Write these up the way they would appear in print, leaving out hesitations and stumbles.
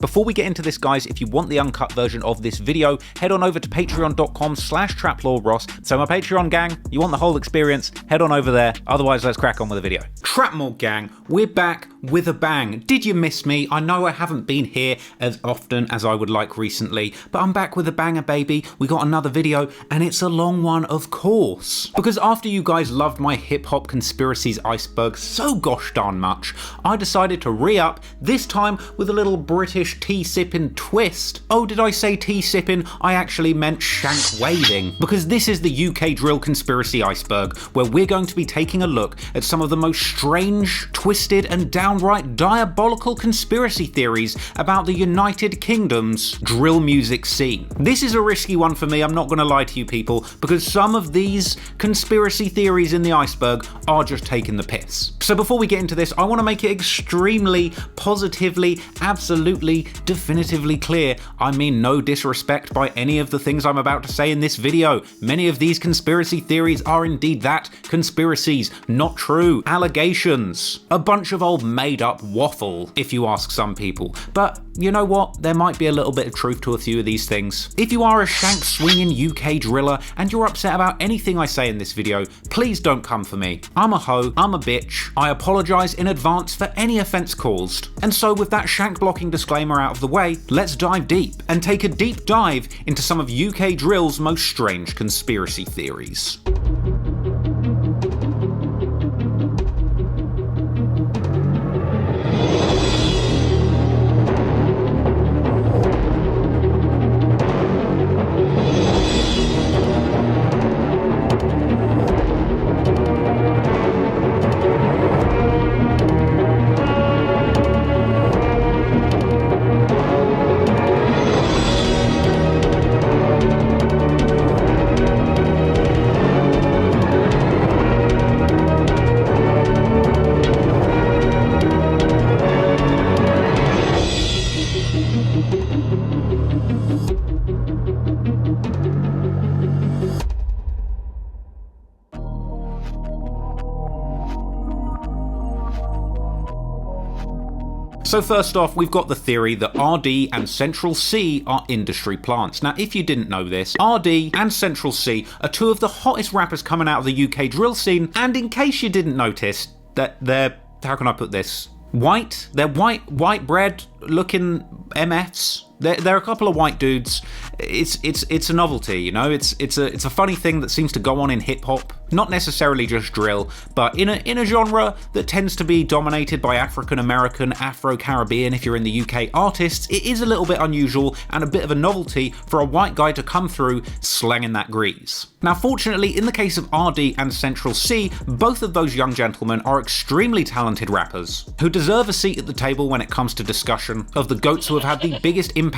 Before we get into this, guys, if you want the uncut version of this video, head on over to patreon.com/TrapLordRoss. So my Patreon gang, you want the whole experience, head on over there. Otherwise, let's crack on with the video. Trapmore gang, we're back with a bang. Did you miss me? I know I haven't been here as often as I would like recently, but I'm back with a banger, baby. We got another video, and it's a long one, of course. Because after you guys loved my hip-hop conspiracies Iceberg so gosh darn much, I decided to re-up, this time with a little British tea-sipping twist. Oh, did I say tea-sipping? I actually meant shank-waving. Because this is the UK drill conspiracy Iceberg, where we're going to be taking a look at some of the most strange, twisted, and downright diabolical conspiracy theories about the United Kingdom's drill music scene. This is a risky one for me, I'm not going to lie to you people, because some of these conspiracy theories in the Iceberg are just taking the piss. So before we get into this, I want to make it extremely, positively, absolutely, definitively clear, I mean no disrespect by any of the things I'm about to say in this video. Many of these conspiracy theories are indeed that, conspiracies, not true, allegations, a bunch of old made up waffle, if you ask some people. But you know what, there might be a little bit of truth to a few of these things. If you are a shank swinging UK driller and you're upset about anything I say in this video, please don't come for me. I'm a hoe, I'm a bitch, I apologise in advance for any offence caused. And so with that shank blocking disclaimer out of the way, let's dive deep and take a deep dive into some of UK drill's most strange conspiracy theories. So first off, we've got the theory that ArrDee and Central C are industry plants. Now, if you didn't know this, ArrDee and Central C are two of the hottest rappers coming out of the UK drill scene, and in case you didn't notice, that they're, how can I put this? White? They're white bread looking MFs. They're a couple of white dudes. It's a novelty, you know. It's a funny thing that seems to go on in hip hop, not necessarily just drill, but in a genre that tends to be dominated by African American, Afro-Caribbean. If you're in the UK artists, it is a little bit unusual and a bit of a novelty for a white guy to come through slanging that grease. Now, fortunately, in the case of ArrDee and Central C, both of those young gentlemen are extremely talented rappers who deserve a seat at the table when it comes to discussion of the GOATs who have had the biggest impact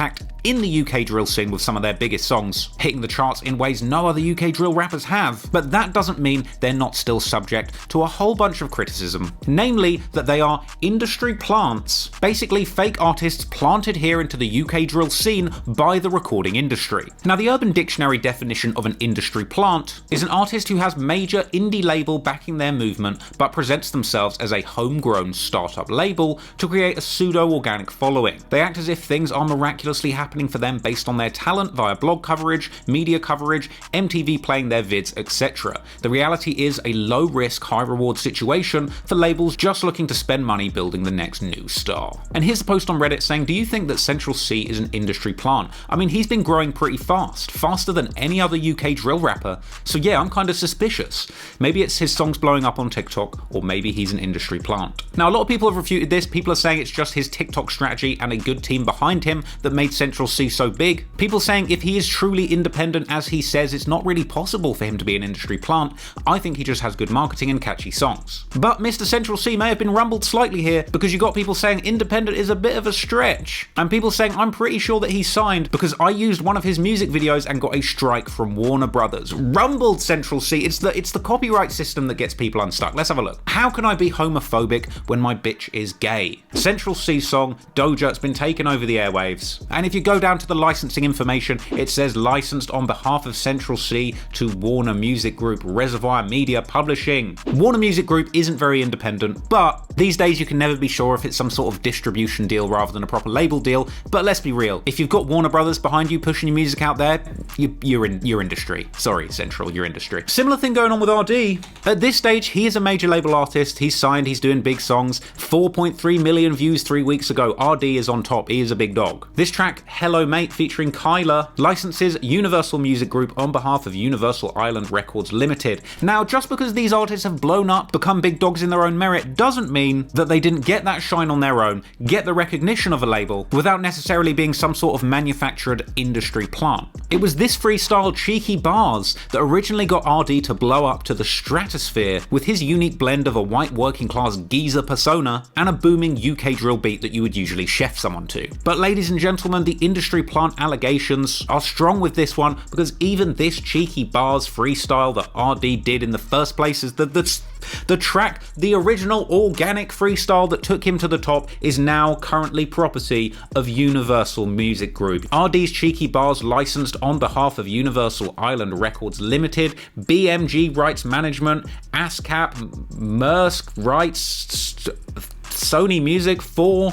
in the UK drill scene with some of their biggest songs, hitting the charts in ways no other UK drill rappers have. But that doesn't mean they're not still subject to a whole bunch of criticism, namely that they are industry plants, basically fake artists planted here into the UK drill scene by the recording industry. Now, the Urban Dictionary definition of an industry plant is an artist who has major indie label backing their movement but presents themselves as a homegrown startup label to create a pseudo-organic following. They act as if things are miraculously happening for them based on their talent via blog coverage, media coverage, MTV playing their vids, etc. The reality is a low-risk, high-reward situation for labels just looking to spend money building the next new star. And here's a post on Reddit saying, do you think that Central C is an industry plant? I mean, he's been growing pretty fast, faster than any other UK drill rapper, so yeah, I'm kind of suspicious. Maybe it's his songs blowing up on TikTok, or maybe he's an industry plant. Now, a lot of people have refuted this. People are saying it's just his TikTok strategy and a good team behind him that made Central C so big. People saying if he is truly independent as he says, it's not really possible for him to be an industry plant. I think he just has good marketing and catchy songs. But Mr. Central C may have been rumbled slightly here because you got people saying independent is a bit of a stretch, and people saying I'm pretty sure that he's signed because I used one of his music videos and got a strike from Warner Brothers. Rumbled Central C. It's the copyright system that gets people unstuck. Let's have a look. How can I be homophobic when my bitch is gay? Central C song Doja, it's been taken over the airwaves. And if you go down to the licensing information, it says licensed on behalf of Central C to Warner Music Group, Reservoir Media Publishing. Warner Music Group isn't very independent, but these days you can never be sure if it's some sort of distribution deal rather than a proper label deal. But let's be real, if you've got Warner Brothers behind you pushing your music out there, you're in your industry. Sorry, Central, your industry. Similar thing going on with ArrDee. At this stage, he is a major label artist. He's signed, he's doing big songs. 4.3 million views 3 weeks ago. ArrDee is on top. He is a big dog. This track, Hello Mate, featuring Kyla, licenses Universal Music Group on behalf of Universal Island Records Limited. Now, just because these artists have blown up, become big dogs in their own merit, doesn't mean that they didn't get that shine on their own, get the recognition of a label, without necessarily being some sort of manufactured industry plant. It was this freestyle Cheeky Bars that originally got ArrDee to blow up to the stratosphere with his unique blend of a white working class geezer persona and a booming UK drill beat that you would usually chef someone to. But ladies and gentlemen, the industry plant allegations are strong with this one, because even this Cheeky Bars freestyle that ArrDee did in the first place is the track, the original organic freestyle that took him to the top, is now currently property of Universal Music Group. ArrDee's Cheeky Bars licensed on behalf of Universal Island Records Limited, BMG Rights Management, ASCAP, Maersk Rights, Sony Music, four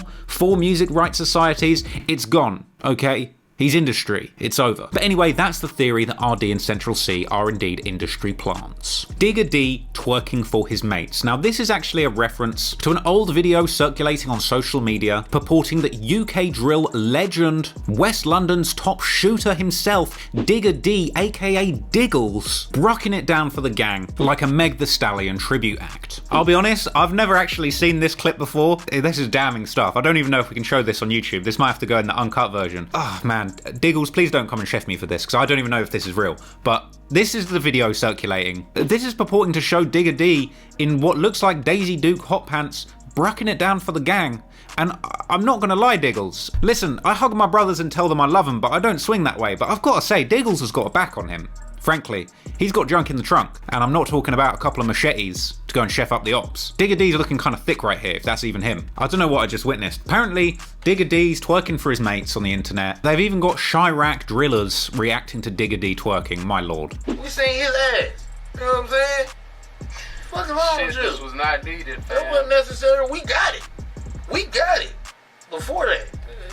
music rights societies. It's gone, okay? He's industry. It's over. But anyway, that's the theory that ArrDee and Central C are indeed industry plants. Digga D twerking for his mates. Now, this is actually a reference to an old video circulating on social media purporting that UK drill legend, West London's top shooter himself, Digga D, aka Diggles, rocking it down for the gang like a Meg Thee Stallion tribute act. I'll be honest, I've never actually seen this clip before. This is damning stuff. I don't even know if we can show this on YouTube. This might have to go in the uncut version. Oh man, Diggles, please don't come and chef me for this, because I don't even know if this is real. But this is the video circulating. This is purporting to show Digga D in what looks like Daisy Duke hot pants, brucking it down for the gang. And I'm not gonna lie, Diggles. Listen, I hug my brothers and tell them I love them, but I don't swing that way. But I've got to say, Diggles has got a back on him. Frankly, he's got junk in the trunk, and I'm not talking about a couple of machetes to go and chef up the ops. Digga D's looking kind of thick right here, if that's even him. I don't know what I just witnessed. Apparently, Digga D's twerking for his mates on the internet. They've even got Chirac drillers reacting to Digga D twerking, my lord. We seen his ass. You know what I'm saying? What's wrong with you? This was not needed, fam. That wasn't necessary. We got it. We got it. Before that.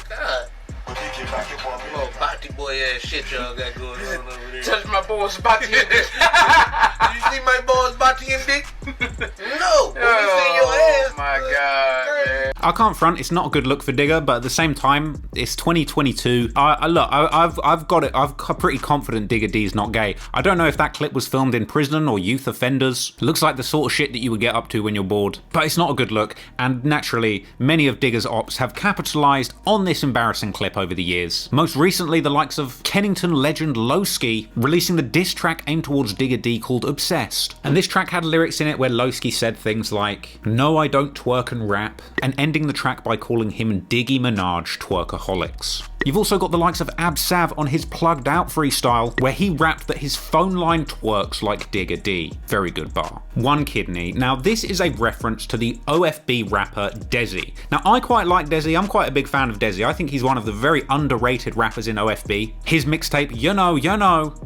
God. Little body boy ass shit y'all got going on over there. Touch my boy's body and dick. Did you see my boy's body and dick? No. When we see your ass. Oh my god, man. I can't front, it's not a good look for Digga, but at the same time, it's 2022. I've got it. I'm pretty confident Digga D's not gay. I don't know if that clip was filmed in prison or youth offenders. Looks like the sort of shit that you would get up to when you're bored. But it's not a good look, and naturally, many of Digga's ops have capitalized on this embarrassing clip over the years. Most recently, the likes of Kennington legend Loski releasing the diss track aimed towards Digga D called Obsessed. And this track had lyrics in it where Loski said things like, "No, I don't twerk and rap," and ending the track by calling him Diggy Minaj twerkaholics. You've also got the likes of OSav on his Plugged Out freestyle, where he rapped that his phone line twerks like Digga D. Very good bar. One Kidney. Now this is a reference to the OFB rapper Desi. Now I quite like Desi, I'm quite a big fan of Desi. I think he's one of the very underrated rappers in OFB. His mixtape, You Know,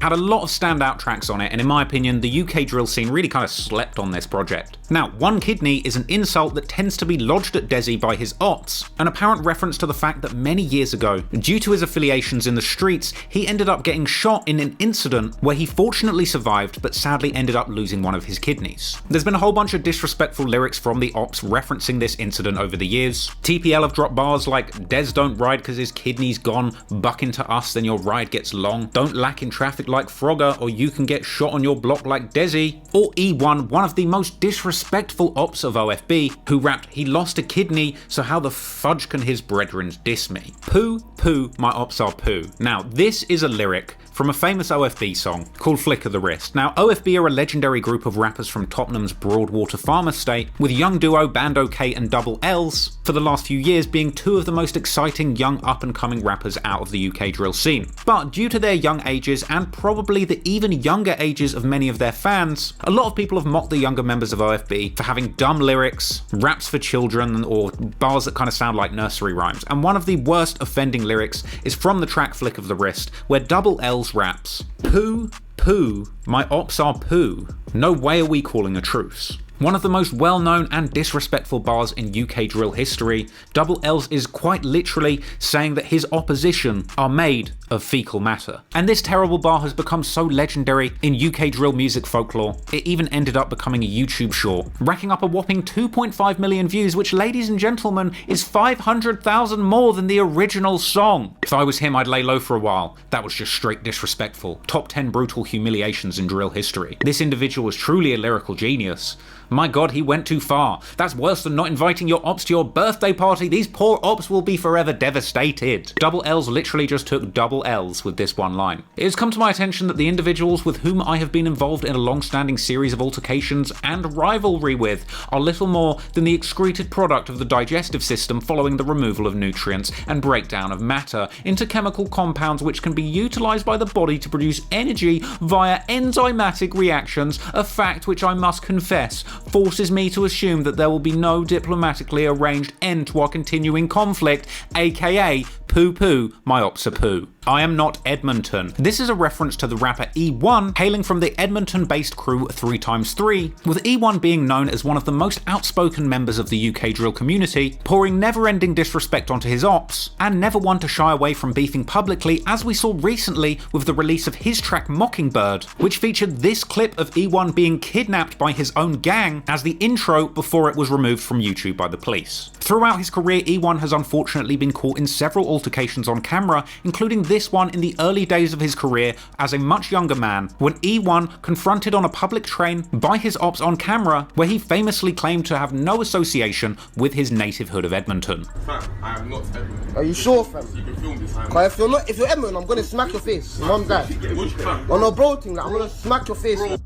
had a lot of standout tracks on it, and in my opinion, the UK drill scene really kind of slept on this project. Now, One Kidney is an insult that tends to be lodged at Desi by his ops, an apparent reference to the fact that many years ago, due to his affiliations in the streets, he ended up getting shot in an incident where he fortunately survived but sadly ended up losing one of his kidneys. There's been a whole bunch of disrespectful lyrics from the ops referencing this incident over the years. TPL have dropped bars like, "Des don't ride cause his kidney's gone, buck into us then your ride gets long, don't lack in traffic like Frogger or you can get shot on your block like Desi." Or E1, one of the most disrespectful ops of OFB, who rapped, "He lost a kidney, so how the fudge can his brethren diss me? Poo Poo My Opps are poo." Now this is a lyric from a famous OFB song called Flick of the Wrist. Now OFB are a legendary group of rappers from Tottenham's Broadwater Farm Estate, with young duo Bando K and Double L's. For for the last few years being two of the most exciting young up-and-coming rappers out of the UK drill scene. But due to their young ages and probably the even younger ages of many of their fans, a lot of people have mocked the younger members of OFB for having dumb lyrics, raps for children, or bars that kind of sound like nursery rhymes. And one of the worst offending lyrics is from the track Flick of the Wrist, where Double L's raps, "Poo, Poo, my ops are poo. No way are we calling a truce." One of the most well-known and disrespectful bars in UK drill history, Double L's is quite literally saying that his opposition are made of fecal matter. And this terrible bar has become so legendary in UK drill music folklore, it even ended up becoming a YouTube short, racking up a whopping 2.5 million views, which, ladies and gentlemen, is 500,000 more than the original song. If I was him, I'd lay low for a while. That was just straight disrespectful. Top 10 brutal humiliations in drill history. This individual was truly a lyrical genius. My god, he went too far. That's worse than not inviting your ops to your birthday party. These poor ops will be forever devastated. Double L's literally just took double L's with this one line. It has come to my attention that the individuals with whom I have been involved in a long-standing series of altercations and rivalry with are little more than the excreted product of the digestive system following the removal of nutrients and breakdown of matter into chemical compounds which can be utilized by the body to produce energy via enzymatic reactions, a fact which I must confess forces me to assume that there will be no diplomatically arranged end to our continuing conflict, aka Poo Poo My Opps are poo. I Am Not Edmonton. This is a reference to the rapper E1, hailing from the Edmonton-based crew 3x3, with E1 being known as one of the most outspoken members of the UK drill community, pouring never-ending disrespect onto his ops, and never one to shy away from beefing publicly, as we saw recently with the release of his track Mockingbird, which featured this clip of E1 being kidnapped by his own gang as the intro before it was removed from YouTube by the police. Throughout his career, E1 has unfortunately been caught in several altercations on camera, including this one in the early days of his career as a much younger man, when E1 confronted on a public train by his ops on camera, where he famously claimed to have no association with his native hood of Edmonton. Fam, I am not Edmonton. Are you sure, fam? You can film this. Cause if you're Edmonton, I'm gonna smack your face. Your mum died. On no bro thing, like, I'm gonna smack your face. Bro,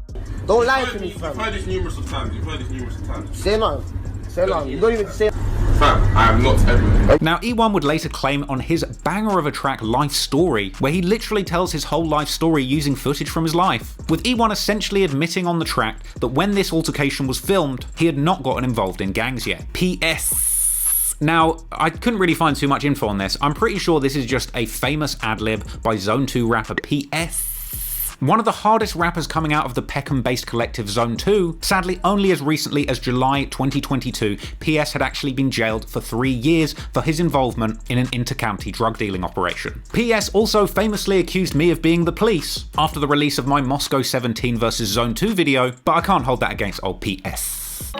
don't lie to me, fam. You've heard this numerous of times. Say nothing. Say nothing. You don't even say. Fam, I am not Edmonton. Now, E1 would later claim on his banger of a track Life Story, where he literally tells his whole life story using footage from his life, with E1 essentially admitting on the track that when this altercation was filmed, he had not gotten involved in gangs yet. PS. Now, I couldn't really find too much info on this. I'm pretty sure this is just a famous ad-lib by Zone 2 rapper PS. One of the hardest rappers coming out of the Peckham-based collective Zone 2, sadly only as recently as July 2022, PS had actually been jailed for 3 years for his involvement in an inter-county drug dealing operation. PS also famously accused me of being the police after the release of my Moscow 17 vs Zone 2 video, but I can't hold that against old PS.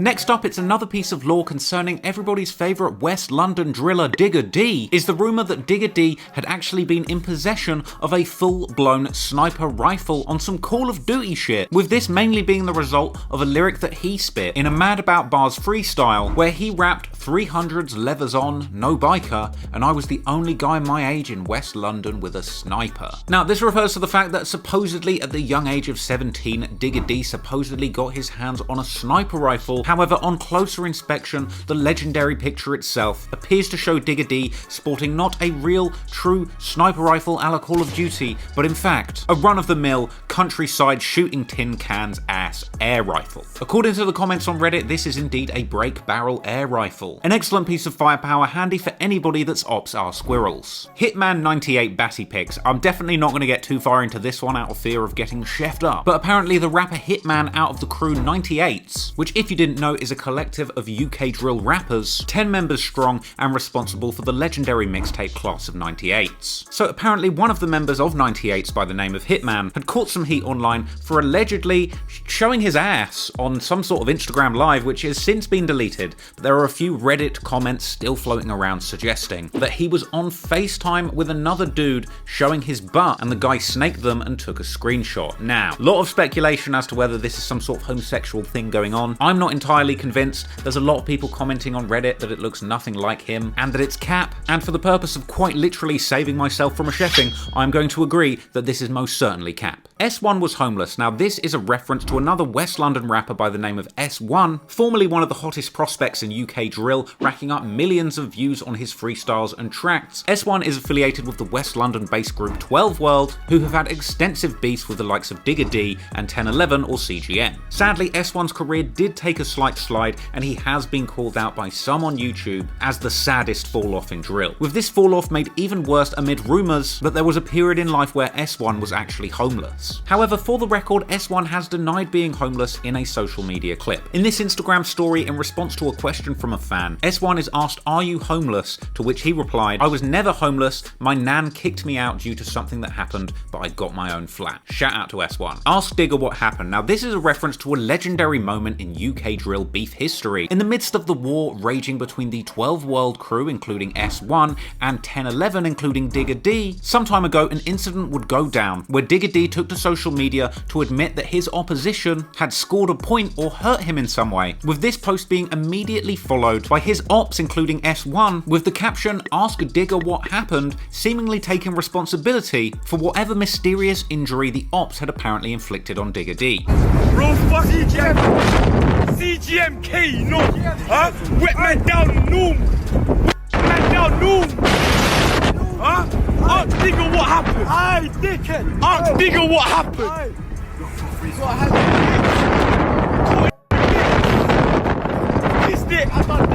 Next up, it's another piece of lore concerning everybody's favourite West London driller Digga D. Is the rumour that Digga D had actually been in possession of a full-blown sniper rifle on some Call of Duty shit, with this mainly being the result of a lyric that he spit in a Mad About Bars freestyle, where he rapped 300s leathers on, no biker, and I was the only guy my age in West London with a sniper. Now, this refers to the fact that supposedly at the young age of 17, Digga D supposedly got his hands on a sniper rifle. However, on closer inspection, the legendary picture itself appears to show Digga D sporting not a real, true sniper rifle a la Call of Duty, but in fact, a run-of-the-mill, countryside shooting tin cans ass air rifle. According to the comments on Reddit, this is indeed a break barrel air rifle. An excellent piece of firepower, handy for anybody that's ops are squirrels. Hitman 98 Batty Pics. I'm definitely not going to get too far into this one out of fear of getting chefed up, but apparently the rapper Hitman out of the crew 98s, which if you didn't know is a collective of UK drill rappers, 10 members strong and responsible for the legendary mixtape class of 98s. So apparently one of the members of 98s by the name of Hitman had caught some heat online for allegedly showing his ass on some sort of Instagram live, which has since been deleted, but there are a few Reddit comments still floating around suggesting that he was on FaceTime with another dude showing his butt and the guy snaked them and took a screenshot. Now, a lot of speculation as to whether this is some sort of homosexual thing going on. I'm not entirely convinced. There's a lot of people commenting on Reddit that it looks nothing like him and that it's cap, and for the purpose of quite literally saving myself from a chefing, I'm going to agree that this is most certainly cap. S1 was homeless. Now this is a reference to another West London rapper by the name of S1, formerly one of the hottest prospects in UK drill, racking up millions of views on his freestyles and tracks. S1 is affiliated with the West London based group 12 World, who have had extensive beefs with the likes of Digga D and 1011 or CGN. Sadly, S1's career did take a slight slide and he has been called out by some on YouTube as the saddest fall off in drill, with this fall off made even worse amid rumours that there was a period in life where S1 was actually homeless. However, for the record, S1 has denied being homeless in a social media clip. In this Instagram story, in response to a question from a fan, S1 is asked, "Are you homeless?" To which he replied, "I was never homeless, my nan kicked me out due to something that happened, but I got my own flat." Shout out to S1. Ask Digga what happened. Now this is a reference to a legendary moment in UK drill beef history. In the midst of the war raging between the 12 World crew, including S1, and 1011, including Digga D, some time ago an incident would go down where Digga D took to social media to admit that his opposition had scored a point or hurt him in some way, with this post being immediately followed by his ops, including S1, with the caption, "Ask Digga what happened," seemingly taking responsibility for whatever mysterious injury the ops had apparently inflicted on Digga D. Bro, fuck CGMK, you know? Huh? Wet man down noon. Wet man down noon. Huh? Ask Digga what happened. Aye, dickhead. Ask Digga what happened. Aye. What happened? This dick. I thought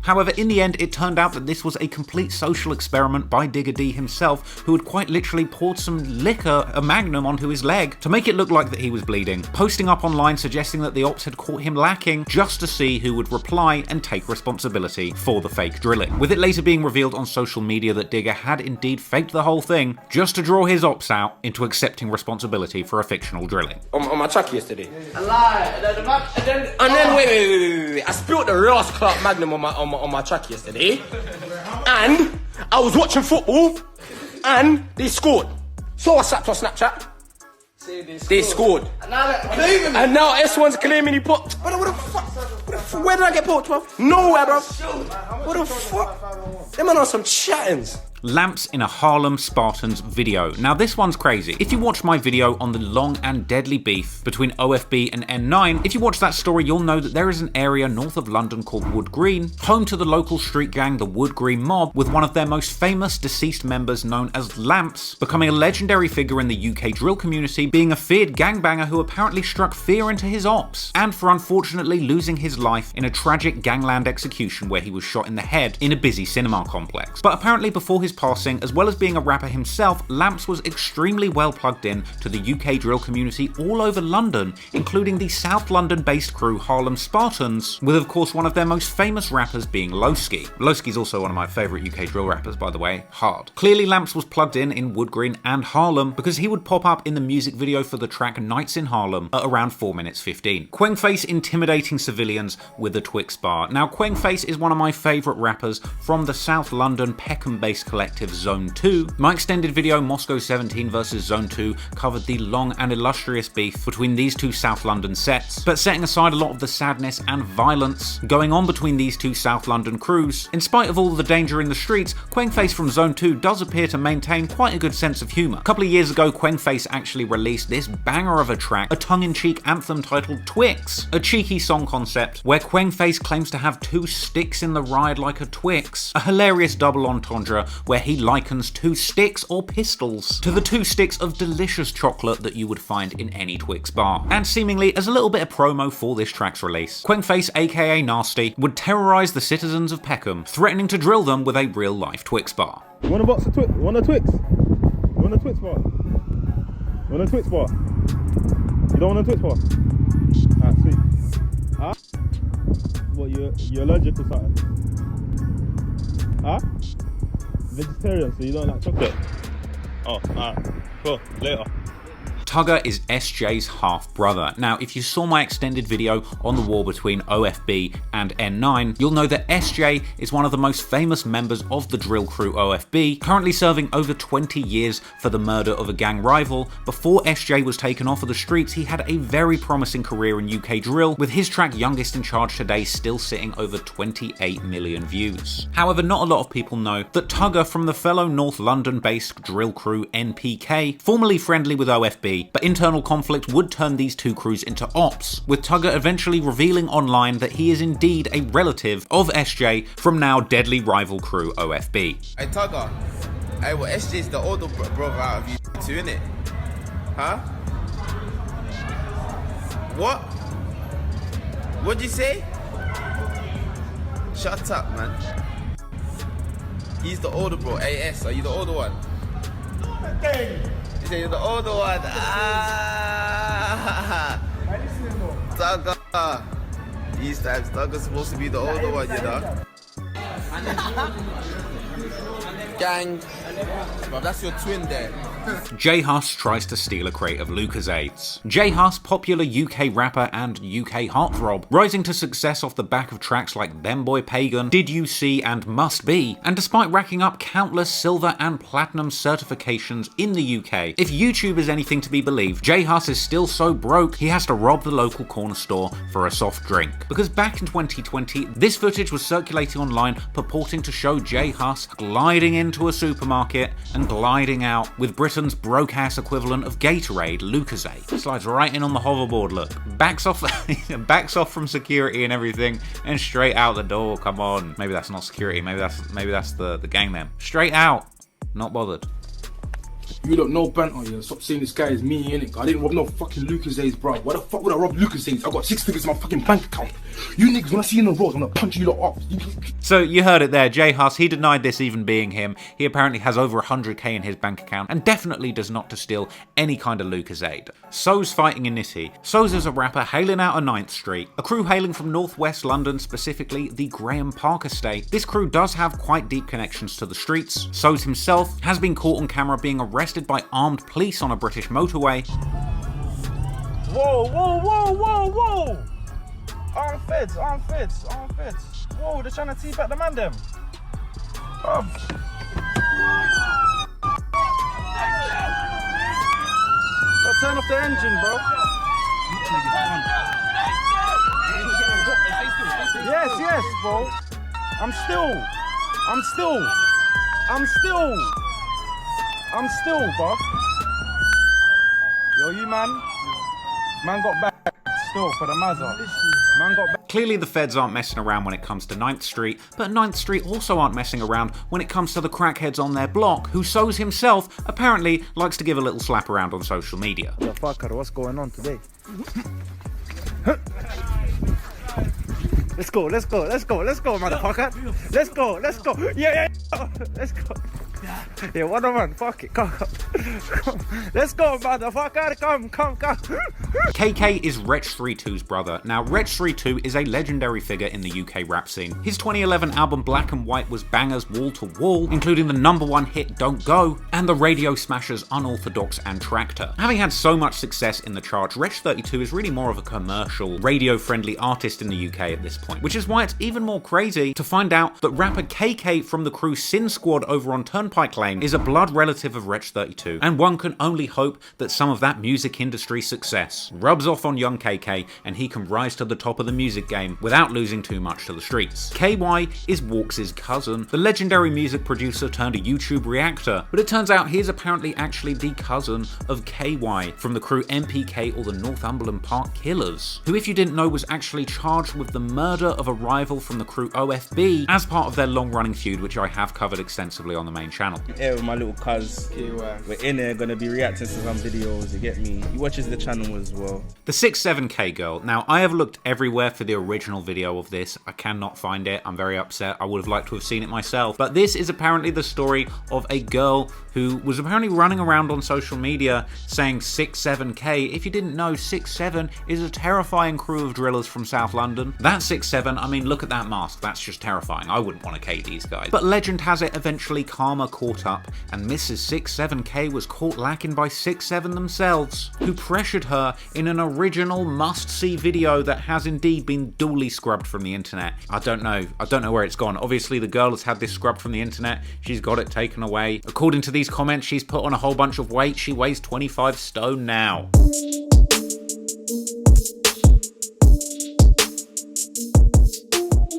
However, in the end, it turned out that this was a complete social experiment by Digga D himself, who had quite literally poured some liquor, a magnum, onto his leg to make it look like that he was bleeding, posting up online suggesting that the ops had caught him lacking just to see who would reply and take responsibility for the fake drilling. With it later being revealed on social media that Digga had indeed faked the whole thing just to draw his ops out into accepting responsibility for a fictional drilling. On my track yesterday. I lied. And then wait. I spilled the last Clark Magnum on my track yesterday, and I was watching football, and they scored. So I slapped on Snapchat. They scored. And now S1's claiming he put. What the fuck? Where did I get put, bro? Nowhere, bro. What the fuck? Them man on some chattings. Lampz in a Harlem Spartans video. Now this one's crazy. If you watch my video on the long and deadly beef between OFB and N9, if you watch that story, you'll know that there is an area north of London called Wood Green, home to the local street gang, the Wood Green Mob, with one of their most famous deceased members known as Lampz, becoming a legendary figure in the UK drill community, being a feared gangbanger who apparently struck fear into his ops, and for unfortunately losing his life in a tragic gangland execution where he was shot in the head in a busy cinema complex. But apparently before his passing, as well as being a rapper himself, Lampz was extremely well plugged in to the UK drill community all over London, including the South London based crew Harlem Spartans, with of course one of their most famous rappers being Loski. Loski's also one of my favourite UK drill rappers, by the way, hard. Clearly Lampz was plugged in Wood Green and Harlem, because he would pop up in the music video for the track Nights in Harlem at around 4 minutes 15. Kwengface intimidating civilians with a Twix bar. Now Kwengface is one of my favourite rappers from the South London Peckham based collective Zone 2. My extended video Moscow 17 vs Zone 2 covered the long and illustrious beef between these two South London sets, but setting aside a lot of the sadness and violence going on between these two South London crews, in spite of all the danger in the streets, Kwengface from Zone 2 does appear to maintain quite a good sense of humour. A couple of years ago, Kwengface actually released this banger of a track, a tongue-in-cheek anthem titled Twix, a cheeky song concept where Kwengface claims to have 2 sticks in the ride like a Twix, a hilarious double entendre where he likens 2 sticks or pistols to the 2 sticks of delicious chocolate that you would find in any Twix bar. And seemingly as a little bit of promo for this track's release, Kwengface aka Nasty would terrorise the citizens of Peckham, threatening to drill them with a real-life Twix bar. You want a box of Twix? You want a Twix? You want a Twix bar? You want a Twix bar? You don't want a Twix bar? Alright, sweet. Huh? What, you're allergic to something? Huh? Vegetarian, so you don't like chocolate? Oh, alright. Cool. Later. Tugga is SJ's half-brother. Now, if you saw my extended video on the war between OFB and N9, you'll know that SJ is one of the most famous members of the drill crew OFB, currently serving over 20 years for the murder of a gang rival. Before SJ was taken off of the streets, he had a very promising career in UK drill, with his track Youngest in Charge Today still sitting over 28 million views. However, not a lot of people know that Tugga, from the fellow North London-based drill crew NPK, formerly friendly with OFB, but internal conflict would turn these two crews into ops, with Tugga eventually revealing online that he is indeed a relative of SJ from now deadly rival crew OFB. Hey Tugga, hey, well SJ's the older brother out of you two, innit? Huh? What? What'd you say? Shut up, man. He's the older bro. AS, are you the older one? You say you're the older one. Ah. Tugga. These times, Tugga's supposed to be the older one, you know? Gang. Bro, that's your twin there. J Hus tries to steal a crate of Lucozades. J Hus, popular UK rapper and UK heartthrob, rising to success off the back of tracks like Them Boy Pagan, Did You See and Must Be, and despite racking up countless silver and platinum certifications in the UK, if YouTube is anything to be believed, J Hus is still so broke he has to rob the local corner store for a soft drink. Because back in 2020, this footage was circulating online purporting to show J Hus gliding into a supermarket and gliding out with Britain's broke-ass equivalent of Gatorade, Lucozade. Slides right in on the hoverboard, look. Backs off from security and everything, and straight out the door, come on. Maybe that's not security, maybe that's the gang then. Straight out, not bothered. You don't know banter, yeah. Stop saying this guy is me, innit? I didn't rob no fucking Lucozades, bro. Why the fuck would I rob Lucozades? I got 6 figures in my fucking bank account. You niggas, when I see you in the road, I'm gonna punch you lot off. So you heard it there, J Hus, he denied this even being him. He apparently has over 100k in his bank account and definitely does not to steal any kind of Lucozade. Soze fighting in Nitty. Soze is a rapper hailing out of 9th Street, a crew hailing from northwest London, specifically the Graham Park estate. This crew does have quite deep connections to the streets. Soze himself has been caught on camera being arrested by armed police on a British motorway. Whoa, whoa, whoa, whoa, whoa! Armed feds. Whoa, they're trying to tee back the man them. So turn off the engine, bro. Yes, bro. I'm still, bro. Yo, you man got back still for the Mazza. Man got back. Clearly the feds aren't messing around when it comes to 9th Street, but 9th Street also aren't messing around when it comes to the crackheads on their block, who Soze himself apparently likes to give a little slap around on social media. Yo, fucker, what's going on today? Let's go, motherfucker. Let's go. Yeah. Let's go. Yeah, what a man, fuck it, come. Let's go, motherfucker, come. KayyKayy is Wrech 32's brother. Now, Wrech 32 is a legendary figure in the UK rap scene. His 2011 album Black and White was bangers wall to wall, including the #1 hit Don't Go, and the radio smashers Unorthodox and Tractor. Having had so much success in the charts, Wrech 32 is really more of a commercial, radio-friendly artist in the UK at this point, which is why it's even more crazy to find out that rapper KayyKayy from the crew Sin Squad over on Turnpike Lane is a blood relative of Wrech 32, and one can only hope that some of that music industry success rubs off on young KayyKayy and he can rise to the top of the music game without losing too much to the streets. KY is Walkz cousin, the legendary music producer turned a YouTube reactor, but it turns out he is apparently actually the cousin of KY from the crew MPK, or the Northumberland Park Killers, who, if you didn't know, was actually charged with the murder of a rival from the crew OFB as part of their long-running feud, which I have covered extensively on the main channel. Yeah, with my little cuz. We're in there gonna be reacting to some videos, you get me? He watches the channel as well. The 6'7" girl. Now, I have looked everywhere for the original video of this. I cannot find it. I'm very upset. I would have liked to have seen it myself. But this is apparently the story of a girl who was apparently running around on social media saying 6'7". If you didn't know, 6'7" is a terrifying crew of drillers from South London. That 6'7", I mean, look at that mask. That's just terrifying. I wouldn't want to K these guys. But legend has it, eventually karma caught up, and Mrs. 6'7" was caught lacking by 6'7" themselves, who pressured her in an original must-see video that has indeed been duly scrubbed from the internet. I don't know where it's gone. Obviously, the girl has had this scrubbed from the internet. She's got it taken away. According to these comments, she's put on a whole bunch of weight. She weighs 25 stone now.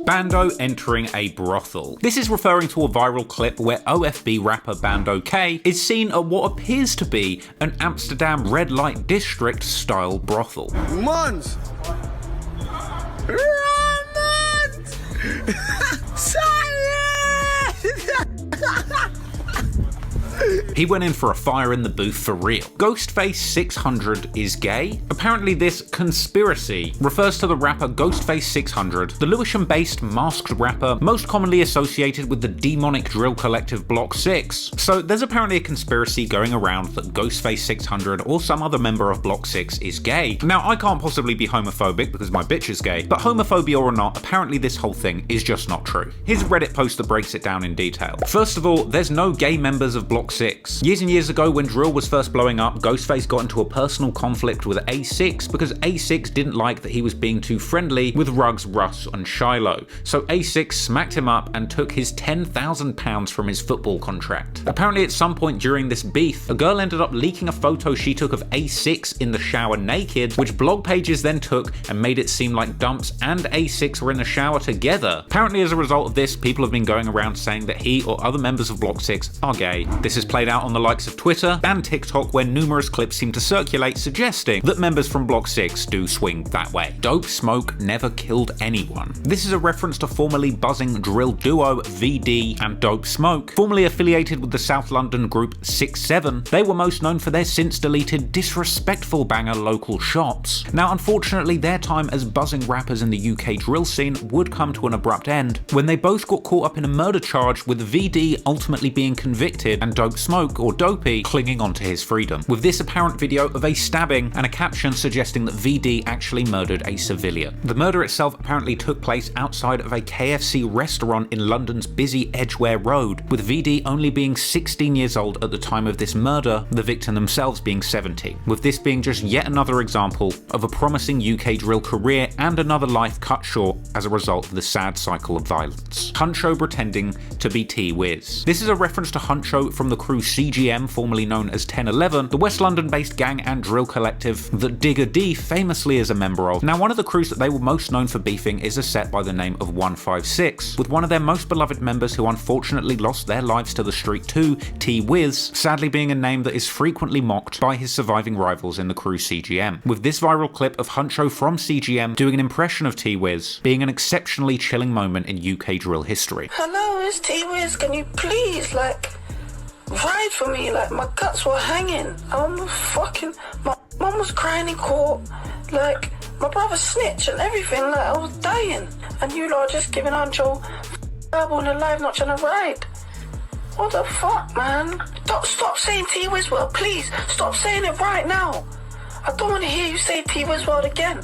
Bando entering a brothel. This is referring to a viral clip where OFB rapper Bando K is seen at what appears to be an Amsterdam red light district style brothel. Mons! He went in for a fire in the booth for real. Ghostface 600 is gay? Apparently this conspiracy refers to the rapper Ghostface 600, the Lewisham-based masked rapper most commonly associated with the demonic drill collective Block 6. So there's apparently a conspiracy going around that Ghostface 600 or some other member of Block 6 is gay. Now, I can't possibly be homophobic because my bitch is gay, but homophobia or not, apparently this whole thing is just not true. Here's a Reddit post that breaks it down in detail. First of all, there's no gay members of Block 6. Years and years ago, when drill was first blowing up, Ghostface got into a personal conflict with A6 because A6 didn't like that he was being too friendly with Ruggs, Russ and Shiloh. So A6 smacked him up and took his £10,000 from his football contract. Apparently at some point during this beef, a girl ended up leaking a photo she took of A6 in the shower naked, which blog pages then took and made it seem like Dumps and A6 were in the shower together. Apparently as a result of this, people have been going around saying that he or other members of Block 6 are gay. This is played out on the likes of Twitter and TikTok, where numerous clips seem to circulate suggesting that members from Block 6 do swing that way. Dopesmoke never killed anyone. This is a reference to formerly buzzing drill duo VD and Dopesmoke, formerly affiliated with the South London group 6'7". They were most known for their since deleted disrespectful banger Local Shots. Now unfortunately their time as buzzing rappers in the UK drill scene would come to an abrupt end when they both got caught up in a murder charge, with VD ultimately being convicted and Dopesmoke, or Dopey, clinging onto his freedom, with this apparent video of a stabbing and a caption suggesting that VD actually murdered a civilian. The murder itself apparently took place outside of a KFC restaurant in London's busy Edgware Road, with VD only being 16 years old at the time of this murder, the victim themselves being 17, with this being just yet another example of a promising UK drill career and another life cut short as a result of the sad cycle of violence. Huncho pretending to be TeeWizz. This is a reference to Huncho from the crew CGM, formerly known as 1011, the West London-based gang and drill collective that Digga famously is a member of. Now, one of the crews that they were most known for beefing is a set by the name of 156, with one of their most beloved members who unfortunately lost their lives to the street too, TeeWizz, sadly being a name that is frequently mocked by his surviving rivals in the crew CGM, with this viral clip of Huncho from CGM doing an impression of TeeWizz being an exceptionally chilling moment in UK drill history. Hello, it's TeeWizz, can you please, ride for me? My guts were hanging. My mum was crying in court. My brother snitched and everything. I was dying. And you lot are just giving Huncho verbal and alive, not trying to ride. What the fuck, man? Stop saying TeeWizz World, please. Stop saying it right now. I don't want to hear you say TeeWizz World again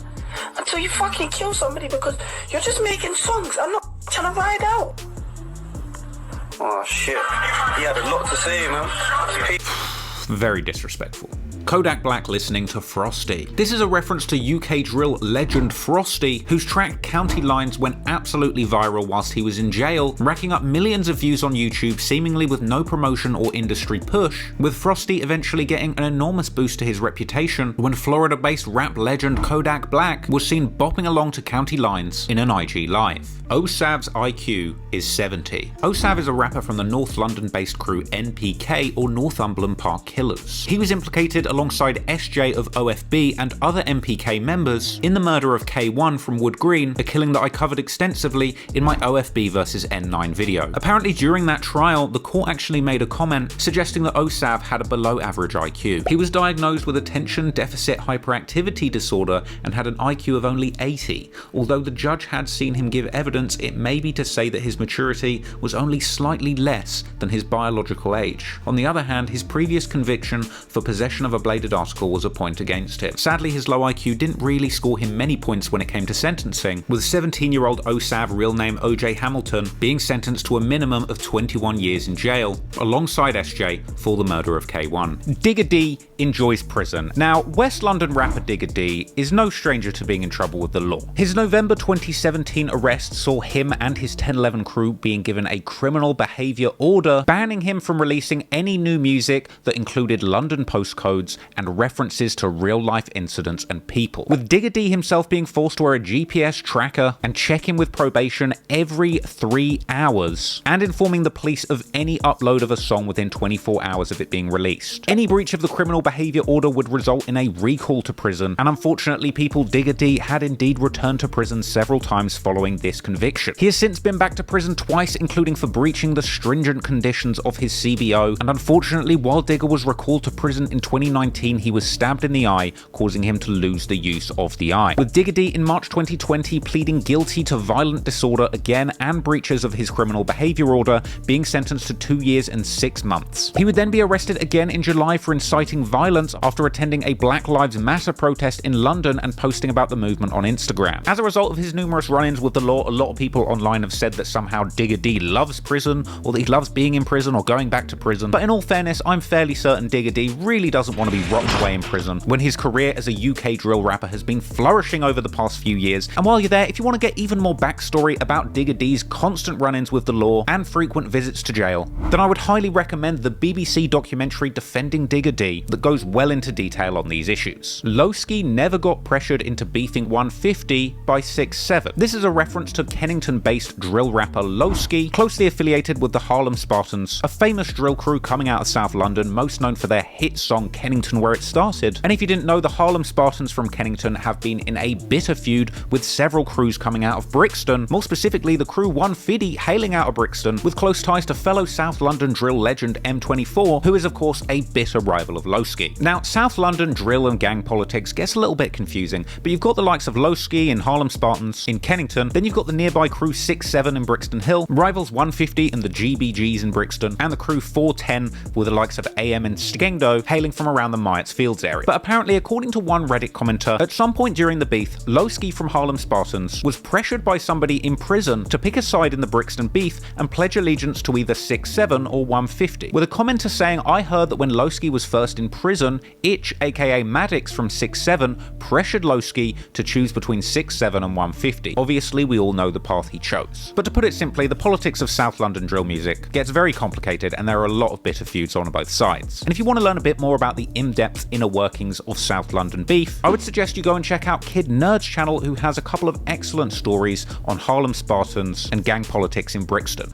until you fucking kill somebody, because you're just making songs. I'm not trying to ride out. Oh shit, he had a lot to say, man. Very disrespectful. Kodak Black listening to Frosty. This is a reference to UK drill legend Frosty, whose track County Lines went absolutely viral whilst he was in jail, racking up millions of views on YouTube seemingly with no promotion or industry push, with Frosty eventually getting an enormous boost to his reputation when Florida-based rap legend Kodak Black was seen bopping along to County Lines in an IG Live. OSav's IQ is 70. OSav is a rapper from the North London-based crew NPK, or Northumberland Park Killers. He was implicated alongside SJ of OFB and other MPK members in the murder of K1 from Wood Green, a killing that I covered extensively in my OFB vs N9 video. Apparently during that trial, the court actually made a comment suggesting that OSav had a below average IQ. He was diagnosed with attention deficit hyperactivity disorder and had an IQ of only 80. Although the judge had seen him give evidence, it may be to say that his maturity was only slightly less than his biological age. On the other hand, his previous conviction for possession of a bladed article was a point against him. Sadly, his low IQ didn't really score him many points when it came to sentencing, with 17-year-old OSav, real name OJ Hamilton, being sentenced to a minimum of 21 years in jail, alongside SJ for the murder of K1. Digga D enjoys prison. Now, West London rapper Digga D is no stranger to being in trouble with the law. His November 2017 arrest saw him and his 1011 crew being given a criminal behaviour order banning him from releasing any new music that included London postcodes and references to real-life incidents and people, with Digga D himself being forced to wear a GPS tracker and check in with probation every 3 hours, and informing the police of any upload of a song within 24 hours of it being released. Any breach of the criminal behaviour order would result in a recall to prison, and unfortunately people, Digga D had indeed returned to prison several times following this conviction. He has since been back to prison twice, including for breaching the stringent conditions of his CBO, and unfortunately while Digga was recalled to prison in 2019, he was stabbed in the eye, causing him to lose the use of the eye, with Digga D in March 2020 pleading guilty to violent disorder again and breaches of his criminal behaviour order, being sentenced to 2 years and 6 months. He would then be arrested again in July for inciting violence after attending a Black Lives Matter protest in London and posting about the movement on Instagram. As a result of his numerous run-ins with the law, a lot of people online have said that somehow Digga D loves prison, or that he loves being in prison or going back to prison, but in all fairness, I'm fairly certain Digga D really doesn't want to be rotting away in prison when his career as a UK drill rapper has been flourishing over the past few years. And while you're there, if you want to get even more backstory about Digga D's constant run-ins with the law and frequent visits to jail, then I would highly recommend the BBC documentary Defending Digga D that goes well into detail on these issues. Loski never got pressured into beefing 150 by 6'7". This is a reference to Kennington-based drill rapper Loski, closely affiliated with the Harlem Spartans, a famous drill crew coming out of South London, most known for their hit song Kennington Where It Started. And if you didn't know, the Harlem Spartans from Kennington have been in a bitter feud with several crews coming out of Brixton, more specifically the crew 150 hailing out of Brixton, with close ties to fellow South London drill legend M24, who is of course a bitter rival of Loski. Now, South London drill and gang politics gets a little bit confusing, but you've got the likes of Loski and Harlem Spartans in Kennington, then you've got the nearby crew 6'7 in Brixton Hill, rivals 150 and the GBGs in Brixton, and the crew 410 with the likes of AM and Skengdo hailing from around the Myatts Fields area. But apparently, according to one Reddit commenter, at some point during the beef, Loski from Harlem Spartans was pressured by somebody in prison to pick a side in the Brixton beef and pledge allegiance to either 6'7 or 150, with a commenter saying, "I heard that when Loski was first in prison, Itch aka Maddox from 6'7 pressured Loski to choose between 6'7 and 150. Obviously, we all know the path he chose." But to put it simply, the politics of South London drill music gets very complicated, and there are a lot of bitter feuds on both sides. And if you want to learn a bit more about the in-depth inner workings of South London beef, I would suggest you go and check out Kid Nerd's channel, who has a couple of excellent stories on Harlem Spartans and gang politics in Brixton.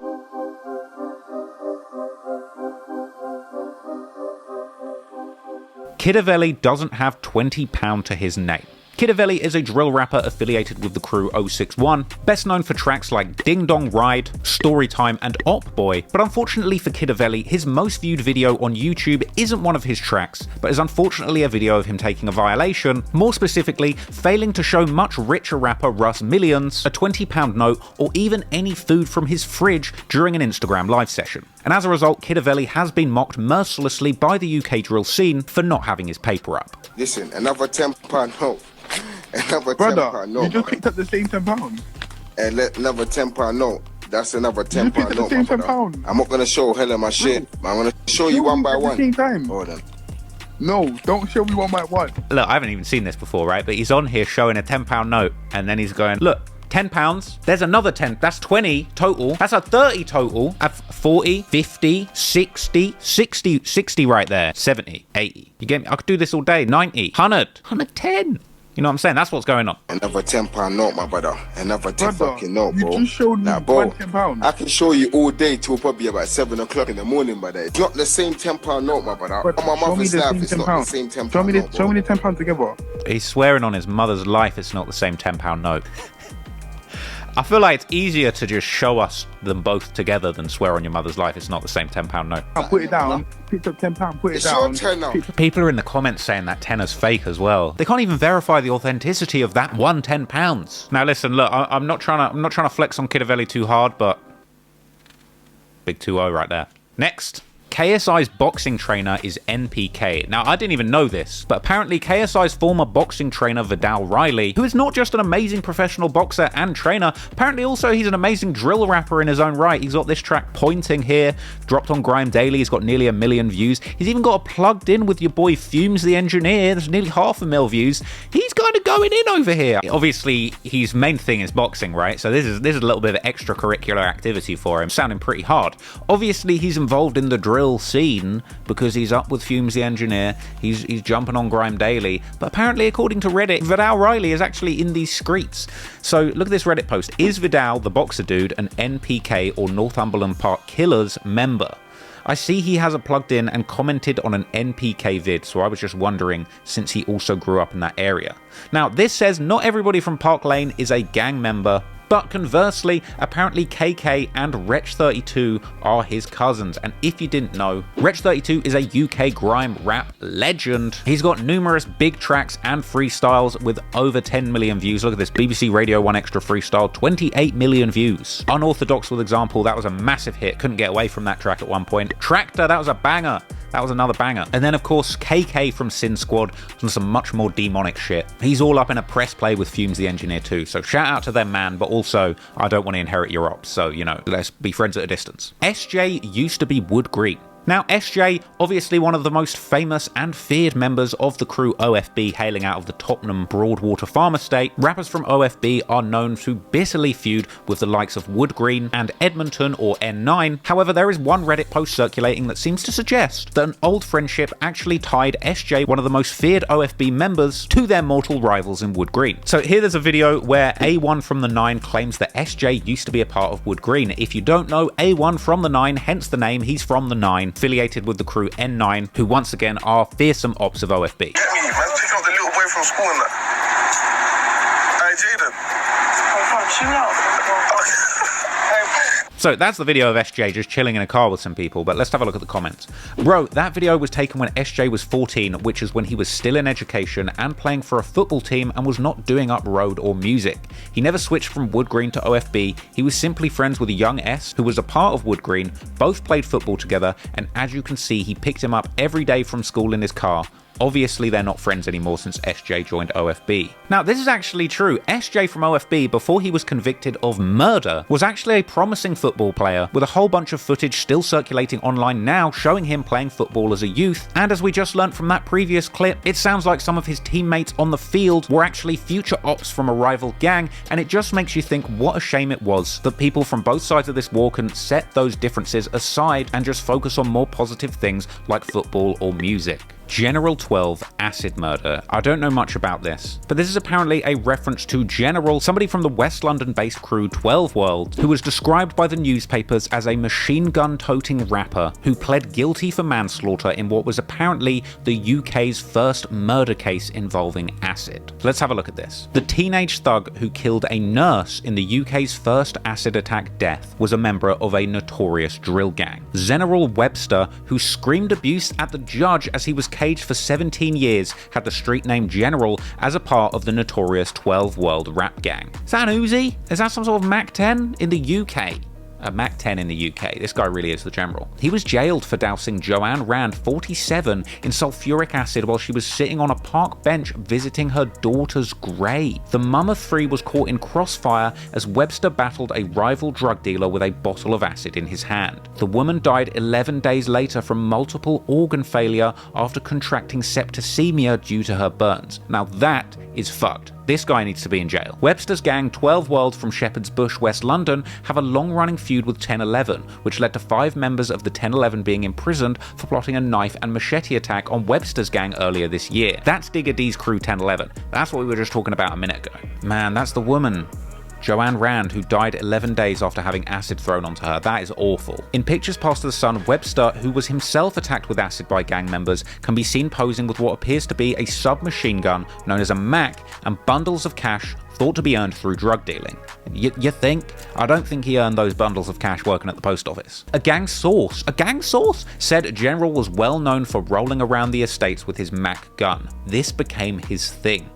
Kidavelli doesn't have £20 to his name. Kidavelli is a drill rapper affiliated with the crew 061, best known for tracks like Ding Dong Ride, Storytime and Op Boy, but unfortunately for Kidavelli, his most viewed video on YouTube isn't one of his tracks, but is unfortunately a video of him taking a violation, more specifically, failing to show much richer rapper Russ Millions a £20 note or even any food from his fridge during an Instagram live session. And as a result, Kidavelli has been mocked mercilessly by the UK drill scene for not having his paper up. Listen, another £10 note. Another Brother, £10 note. you just picked up the same £10. And another £10 note. That's another £10 note. The same £10. I'm not gonna show hell of my shit. I'm gonna show you one by one. At the same time. Hold on. No, don't show me one by one. Look, I haven't even seen this before, right? But he's on here showing a £10 note, and then he's going, look, £10, there's another 10, that's 20 total, that's a 30 total, 40, 50, 60, 60 right there, 70, 80. You get me? I could do this all day, 90, 100, 110. You know what I'm saying? That's what's going on. Another £10 note, my brother. Another 10 Brother, fucking note, bro. You just showed me Nah, bro, £10. I can show you all day till probably about 7 o'clock in the morning, brother. It's not the same £10 note, my brother. But On my show me mother's the life, same it's not the same £10 Show me the, note, show bro. me the £10 together. He's swearing on his mother's life it's not the same £10 note. I feel like it's easier to just show us them both together than swear on your mother's life it's not the same £10 note. I'll put it down, picked up £10, put it It's down. your turn now. People are in the comments saying that tenner's fake as well. They can't even verify the authenticity of that one £10. Now listen, look, I'm not trying to flex on Kidavelli too hard, but big 2-0 right there. Next. KSI's boxing trainer is NPK. Now, I didn't even know this, but apparently KSI's former boxing trainer, Vidal Riley, who is not just an amazing professional boxer and trainer, apparently also he's an amazing drill rapper in his own right. He's got this track Pointing here, dropped on Grime Daily. He's got nearly 1 million views. He's even got a plugged in with your boy Fumes the Engineer. There's nearly 500,000 views. He's kind of going in over here. Obviously, his main thing is boxing, right? So this is a little bit of extracurricular activity for him, sounding pretty hard. Obviously, he's involved in the drill scene because he's up with Fumes the Engineer, he's jumping on Grime Daily, but apparently according to Reddit, Vidal Riley is actually in these streets. So look at this Reddit post. Is Vidal, the boxer dude, an NPK or Northumberland Park Killers member? I see he has it plugged in and commented on an NPK vid, so I was just wondering since he also grew up in that area. Now this says not everybody from Park Lane is a gang member, but conversely, apparently KayyKayy and Wrech32 are his cousins. And if you didn't know, Wrech32 is a UK grime rap legend. He's got numerous big tracks and freestyles with over 10 million views. Look at this, BBC Radio 1 Extra freestyle, 28 million views. Unorthodox, for example, that was a massive hit. Couldn't get away from that track at one point. Tractor, that was a banger. That was another banger. And then, of course, KayyKayy from Sin Squad on some much more demonic shit. He's all up in a press play with Fumes the Engineer too. So shout out to them, man. But also, I don't want to inherit your ops. So, you know, let's be friends at a distance. SJ used to be Wood Green. Now, SJ, obviously one of the most famous and feared members of the crew OFB, hailing out of the Tottenham Broadwater Farm Estate, rappers from OFB are known to bitterly feud with the likes of Wood Green and Edmonton or N9. However, there is one Reddit post circulating that seems to suggest that an old friendship actually tied SJ, one of the most feared OFB members, to their mortal rivals in Wood Green. So here there's a video where A1 from the 9 claims that SJ used to be a part of Wood Green. If you don't know, A1 from the 9, hence the name, he's from the 9. Affiliated with the crew N9, who once again are fearsome ops of OFB. Get me, man, pick up the little boy from school and that. Hey, Jaden. Chill out. So that's the video of SJ just chilling in a car with some people, but let's have a look at the comments. Bro, that video was taken when SJ was 14, which is when he was still in education and playing for a football team and was not doing up road or music. He never switched from Wood Green to OFB, he was simply friends with a young S who was a part of Wood Green, both played football together, and as you can see, he picked him up every day from school in his car. Obviously, they're not friends anymore since SJ joined OFB. Now, this is actually true. SJ from OFB, before he was convicted of murder, was actually a promising football player, with a whole bunch of footage still circulating online now showing him playing football as a youth. And as we just learnt from that previous clip, it sounds like some of his teammates on the field were actually future ops from a rival gang, and it just makes you think what a shame it was that people from both sides of this war couldn't set those differences aside and just focus on more positive things like football or music. General 12 acid murder. I don't know much about this, but this is apparently a reference to General, somebody from the West London-based crew 12 World, who was described by the newspapers as a machine gun-toting rapper who pled guilty for manslaughter in what was apparently the UK's first murder case involving acid. Let's have a look at this. The teenage thug who killed a nurse in the UK's first acid attack death was a member of a notorious drill gang. General Webster, who screamed abuse at the judge as he was caged for 17 years, had the street name General as a part of the notorious 12 World rap gang. Is that an Uzi? Is that some sort of Mac 10 in the UK? A Mac 10 in the UK. This guy really is the General. He was jailed for dousing Joanne Rand, 47, in sulfuric acid while she was sitting on a park bench visiting her daughter's grave. The mum of 3 was caught in crossfire as Webster battled a rival drug dealer with a bottle of acid in his hand. The woman died 11 days later from multiple organ failure after contracting septicemia due to her burns. Now that is fucked. This guy needs to be in jail. Webster's gang 12 World from Shepherd's Bush, West London, have a long-running feud with 1011, which led to 5 members of the 1011 being imprisoned for plotting a knife and machete attack on Webster's gang earlier this year. That's Digga D's crew 1011. That's what we were just talking about a minute ago. Man, that's the woman, Joanne Rand, who died 11 days after having acid thrown onto her. That is awful. In pictures passed to the son, Webster, who was himself attacked with acid by gang members, can be seen posing with what appears to be a submachine gun known as a Mac and bundles of cash thought to be earned through drug dealing. You think? I don't think he earned those bundles of cash working at the post office. A gang source said General was well known for rolling around the estates with his Mac gun. This became his thing.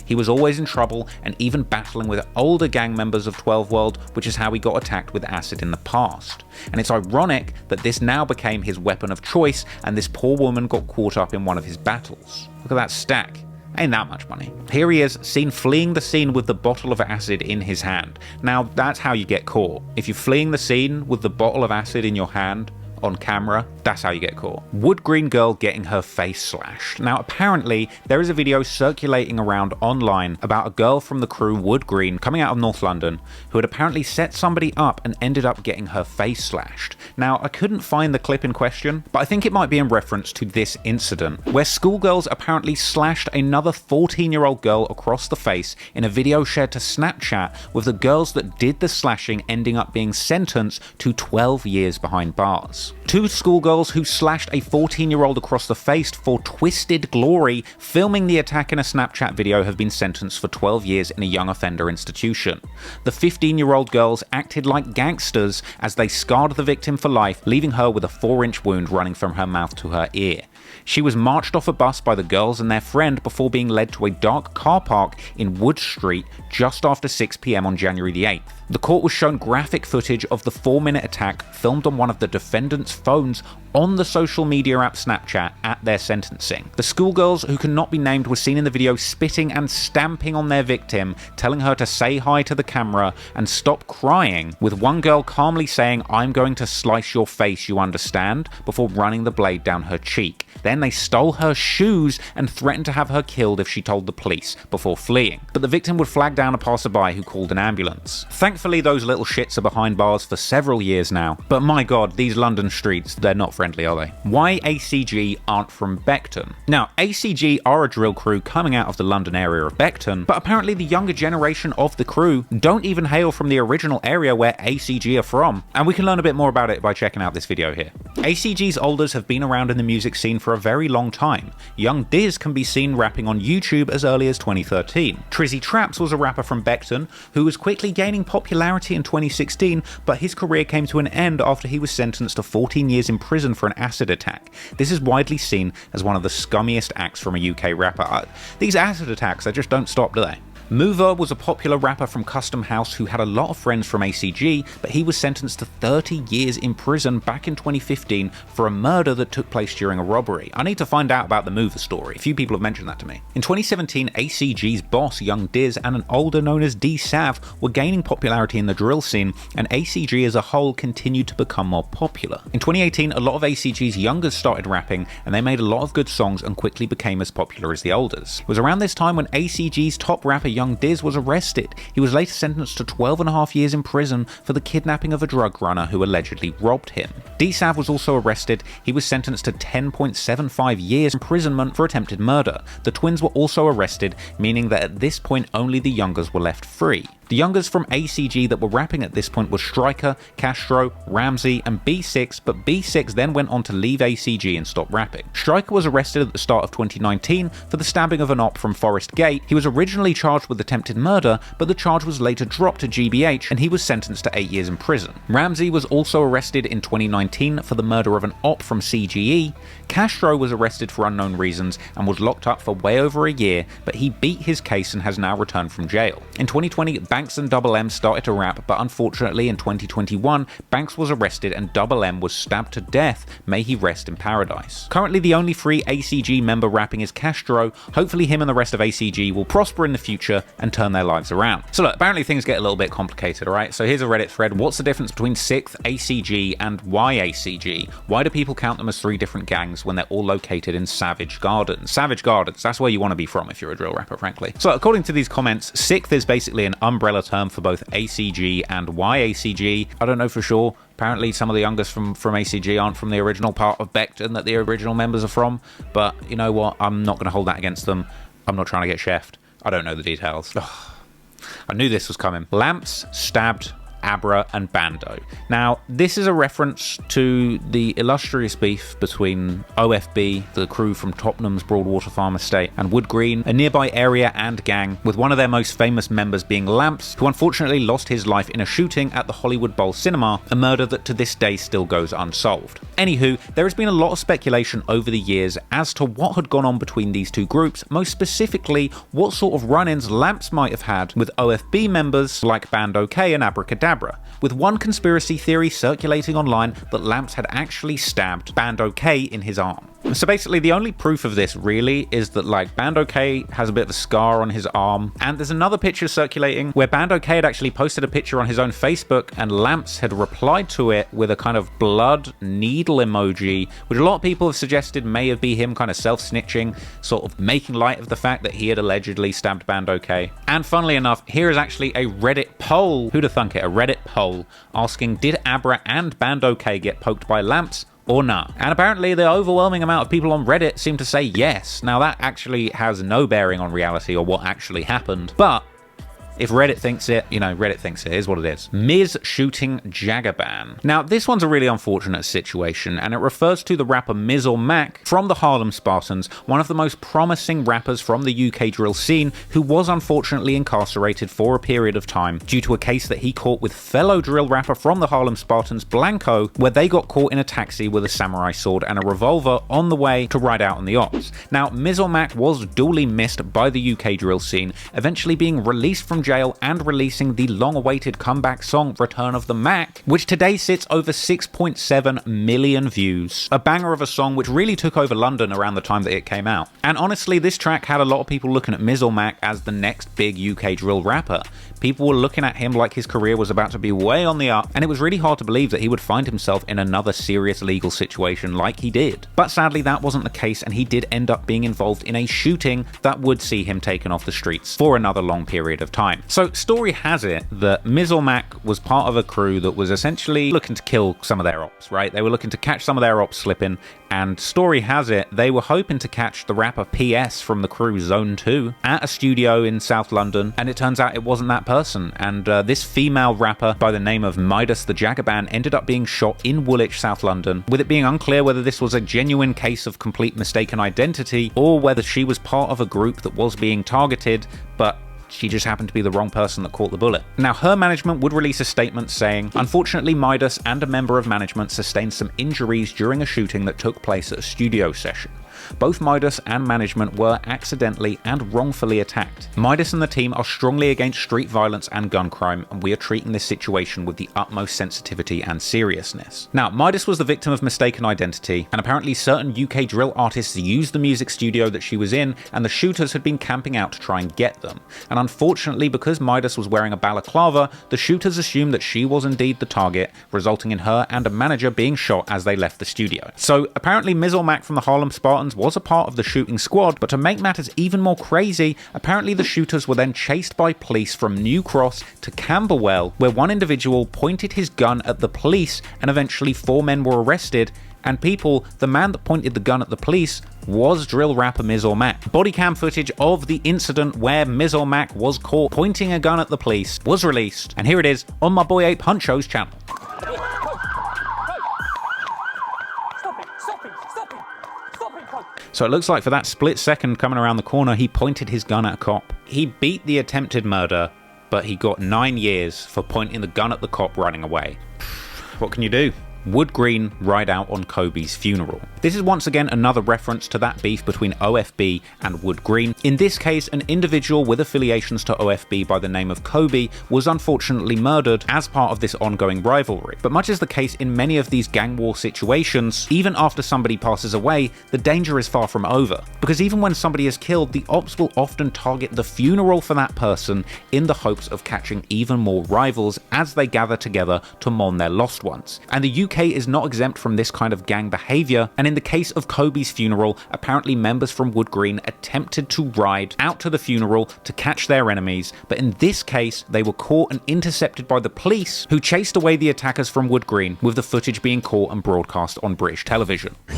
He was always in trouble and even battling with older gang members of 12 World, which is how he got attacked with acid in the past. And it's ironic that this now became his weapon of choice and this poor woman got caught up in one of his battles. Look at that stack. Ain't that much money. Here he is, seen fleeing the scene with the bottle of acid in his hand. Now, that's how you get caught. If you're fleeing the scene with the bottle of acid in your hand, on camera, that's how you get caught. Wood Green girl getting her face slashed. Now apparently there is a video circulating around online about a girl from the crew Wood Green coming out of North London who had apparently set somebody up and ended up getting her face slashed. Now I couldn't find the clip in question, but I think it might be in reference to this incident where schoolgirls apparently slashed another 14-year-old girl across the face in a video shared to Snapchat, with the girls that did the slashing ending up being sentenced to 12 years behind bars. 2 schoolgirls who slashed a 14-year-old across the face for twisted glory filming the attack in a Snapchat video have been sentenced for 12 years in a young offender institution. The 15-year-old girls acted like gangsters as they scarred the victim for life, leaving her with a 4-inch wound running from her mouth to her ear. She was marched off a bus by the girls and their friend before being led to a dark car park in Wood Street just after 6 PM on January the 8th. The court was shown graphic footage of the 4-minute attack filmed on one of the defendants' phones on the social media app Snapchat at their sentencing. The schoolgirls, who cannot be named, were seen in the video spitting and stamping on their victim, telling her to say hi to the camera and stop crying, with one girl calmly saying, "I'm going to slice your face, you understand?" before running the blade down her cheek. Then they stole her shoes and threatened to have her killed if she told the police, before fleeing. But the victim would flag down a passerby who called an ambulance. Thankfully, those little shits are behind bars for several years now. But my god, these London streets, they're not friendly, are they? Y.ACG aren't from Beckton. Now, ACG are a drill crew coming out of the London area of Beckton, but apparently the younger generation of the crew don't even hail from the original area where ACG are from. And we can learn a bit more about it by checking out this video here. ACG's olders have been around in the music scene for a very long time. Young Diz can be seen rapping on YouTube as early as 2013. Trizzy Traps was a rapper from Beckton who was quickly gaining popularity in 2016, but his career came to an end after he was sentenced to 14 years in prison for an acid attack. This is widely seen as one of the scummiest acts from a UK rapper. These acid attacks, they just don't stop, do they? Mover was a popular rapper from Custom House who had a lot of friends from ACG, but he was sentenced to 30 years in prison back in 2015 for a murder that took place during a robbery. I need to find out about the Mover story. A few people have mentioned that to me. In 2017, ACG's boss, Young Diz, and an older known as D-Sav were gaining popularity in the drill scene, and ACG as a whole continued to become more popular. In 2018, a lot of ACG's youngers started rapping, and they made a lot of good songs and quickly became as popular as the olders. It was around this time when ACG's top rapper, Young Diz, was arrested. He was later sentenced to 12.5 years in prison for the kidnapping of a drug runner who allegedly robbed him. D-Sav was also arrested. He was sentenced to 10.75 years imprisonment for attempted murder. The twins were also arrested, meaning that at this point only the youngers were left free. The youngers from ACG that were rapping at this point were Striker, Castro, Ramsey, and B6, but B6 then went on to leave ACG and stop rapping. Striker was arrested at the start of 2019 for the stabbing of an op from Forest Gate. He was originally charged with attempted murder, but the charge was later dropped to GBH and he was sentenced to 8 years in prison. Ramsey was also arrested in 2019 for the murder of an op from CGE. Castro was arrested for unknown reasons and was locked up for way over a year, but he beat his case and has now returned from jail. In 2020, Banks and Double M started to rap, but unfortunately in 2021, Banks was arrested and Double M was stabbed to death. May he rest in paradise. Currently, the only free ACG member rapping is Castro. Hopefully him and the rest of ACG will prosper in the future and turn their lives around. So look, apparently things get a little bit complicated, alright? So here's a Reddit thread. What's the difference between 6th, ACG, and Y.ACG? Why do people count them as 3 different gangs when they're all located in Savage Gardens? Savage Gardens, that's where you want to be from if you're a drill rapper, frankly. So according to these comments, 6th is basically an umbrella term for both ACG and Y.ACG. I don't know for sure. Apparently some of the youngest from ACG aren't from the original part of Beckton that the original members are from, but you know what, I'm not going to hold that against them. I'm not trying to get chefed. I don't know the details. Ugh. I knew this was coming. Lampz stabbed Abra and Bando. Now, this is a reference to the illustrious beef between OFB, the crew from Tottenham's Broadwater Farm Estate, and Wood Green, a nearby area and gang, with one of their most famous members being Lampz, who unfortunately lost his life in a shooting at the Hollywood Bowl Cinema, a murder that to this day still goes unsolved. Anywho, there has been a lot of speculation over the years as to what had gone on between these two groups, most specifically what sort of run-ins Lampz might have had with OFB members like Bando K and Abracadabra, with one conspiracy theory circulating online that Lampz had actually stabbed Bando K in his arm. So basically the only proof of this really is that like Bando K has a bit of a scar on his arm, and there's another picture circulating where Bando K had actually posted a picture on his own Facebook and Lampz had replied to it with a kind of blood needle emoji, which a lot of people have suggested may have been him kind of self-snitching, sort of making light of the fact that he had allegedly stabbed Bando K. And funnily enough, here is actually a Reddit poll, who'd have thunk it, a Reddit poll asking, did Abra and Bando K get poked by Lampz or nah? And apparently the overwhelming amount of people on Reddit seem to say yes. Now that actually has no bearing on reality or what actually happened, but if Reddit thinks it, you know, Reddit thinks it is what it is. Miz shooting Jagaban. Now, this one's a really unfortunate situation, and it refers to the rapper Miz or Mac from the Harlem Spartans, one of the most promising rappers from the UK drill scene, who was unfortunately incarcerated for a period of time due to a case that he caught with fellow drill rapper from the Harlem Spartans, Blanco, where they got caught in a taxi with a samurai sword and a revolver on the way to ride out on the ops. Now, Miz or Mac was duly missed by the UK drill scene, eventually being released from jail and releasing the long-awaited comeback song Return of the Mac, which today sits over 6.7 million views. A banger of a song which really took over London around the time that it came out. And honestly, this track had a lot of people looking at Miz or Mac as the next big UK drill rapper. People were looking at him like his career was about to be way on the up, and it was really hard to believe that he would find himself in another serious legal situation like he did. But sadly, that wasn't the case, and he did end up being involved in a shooting that would see him taken off the streets for another long period of time. So story has it that Miz or Mac was part of a crew that was essentially looking to kill some of their ops, right? They were looking to catch some of their ops slipping, and story has it they were hoping to catch the rapper PS from the crew Zone 2 at a studio in South London, and it turns out it wasn't that person, and this female rapper by the name of Midas the Jagaban ended up being shot in Woolwich, South London, with it being unclear whether this was a genuine case of complete mistaken identity or whether she was part of a group that was being targeted, but she just happened to be the wrong person that caught the bullet. Now, her management would release a statement saying, unfortunately, Midas and a member of management sustained some injuries during a shooting that took place at a studio session. Both Midas and management were accidentally and wrongfully attacked. Midas and the team are strongly against street violence and gun crime, and we are treating this situation with the utmost sensitivity and seriousness. Now, Midas was the victim of mistaken identity, and apparently certain UK drill artists used the music studio that she was in, and the shooters had been camping out to try and get them. And unfortunately, because Midas was wearing a balaclava, the shooters assumed that she was indeed the target, resulting in her and a manager being shot as they left the studio. So apparently Miz or Mac from the Harlem Spartans was a part of the shooting squad, but to make matters even more crazy, apparently the shooters were then chased by police from New Cross to Camberwell, where one individual pointed his gun at the police and eventually 4 men were arrested. And people, the man that pointed the gun at the police was drill rapper Miz or Mac. Body cam footage of the incident where Miz or Mac was caught pointing a gun at the police was released, and here it is on my boy Ape Huncho's channel. So it looks like for that split second coming around the corner, he pointed his gun at a cop. He beat the attempted murder, but he got 9 years for pointing the gun at the cop running away. What can you do? would Green ride out on Kobe's funeral? This is once again another reference to that beef between OFB and Wood Green. In this case, an individual with affiliations to OFB by the name of Kobe was unfortunately murdered as part of this ongoing rivalry. But much is the case in many of these gang war situations, even after somebody passes away, the danger is far from over. Because even when somebody is killed, the ops will often target the funeral for that person in the hopes of catching even more rivals as they gather together to mourn their lost ones. And the UK is not exempt from this kind of gang behaviour, and in the case of Kobe's funeral, apparently members from Wood Green attempted to ride out to the funeral to catch their enemies, but in this case they were caught and intercepted by the police, who chased away the attackers from Wood Green, with the footage being caught and broadcast on British television. I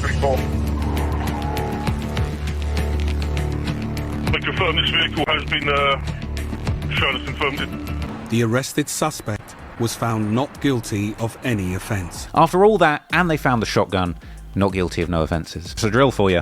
confirm this vehicle has been shown as confirmed. The arrested suspect was found not guilty of any offence. After all that, and they found the shotgun, not guilty of no offences. It's a drill for you.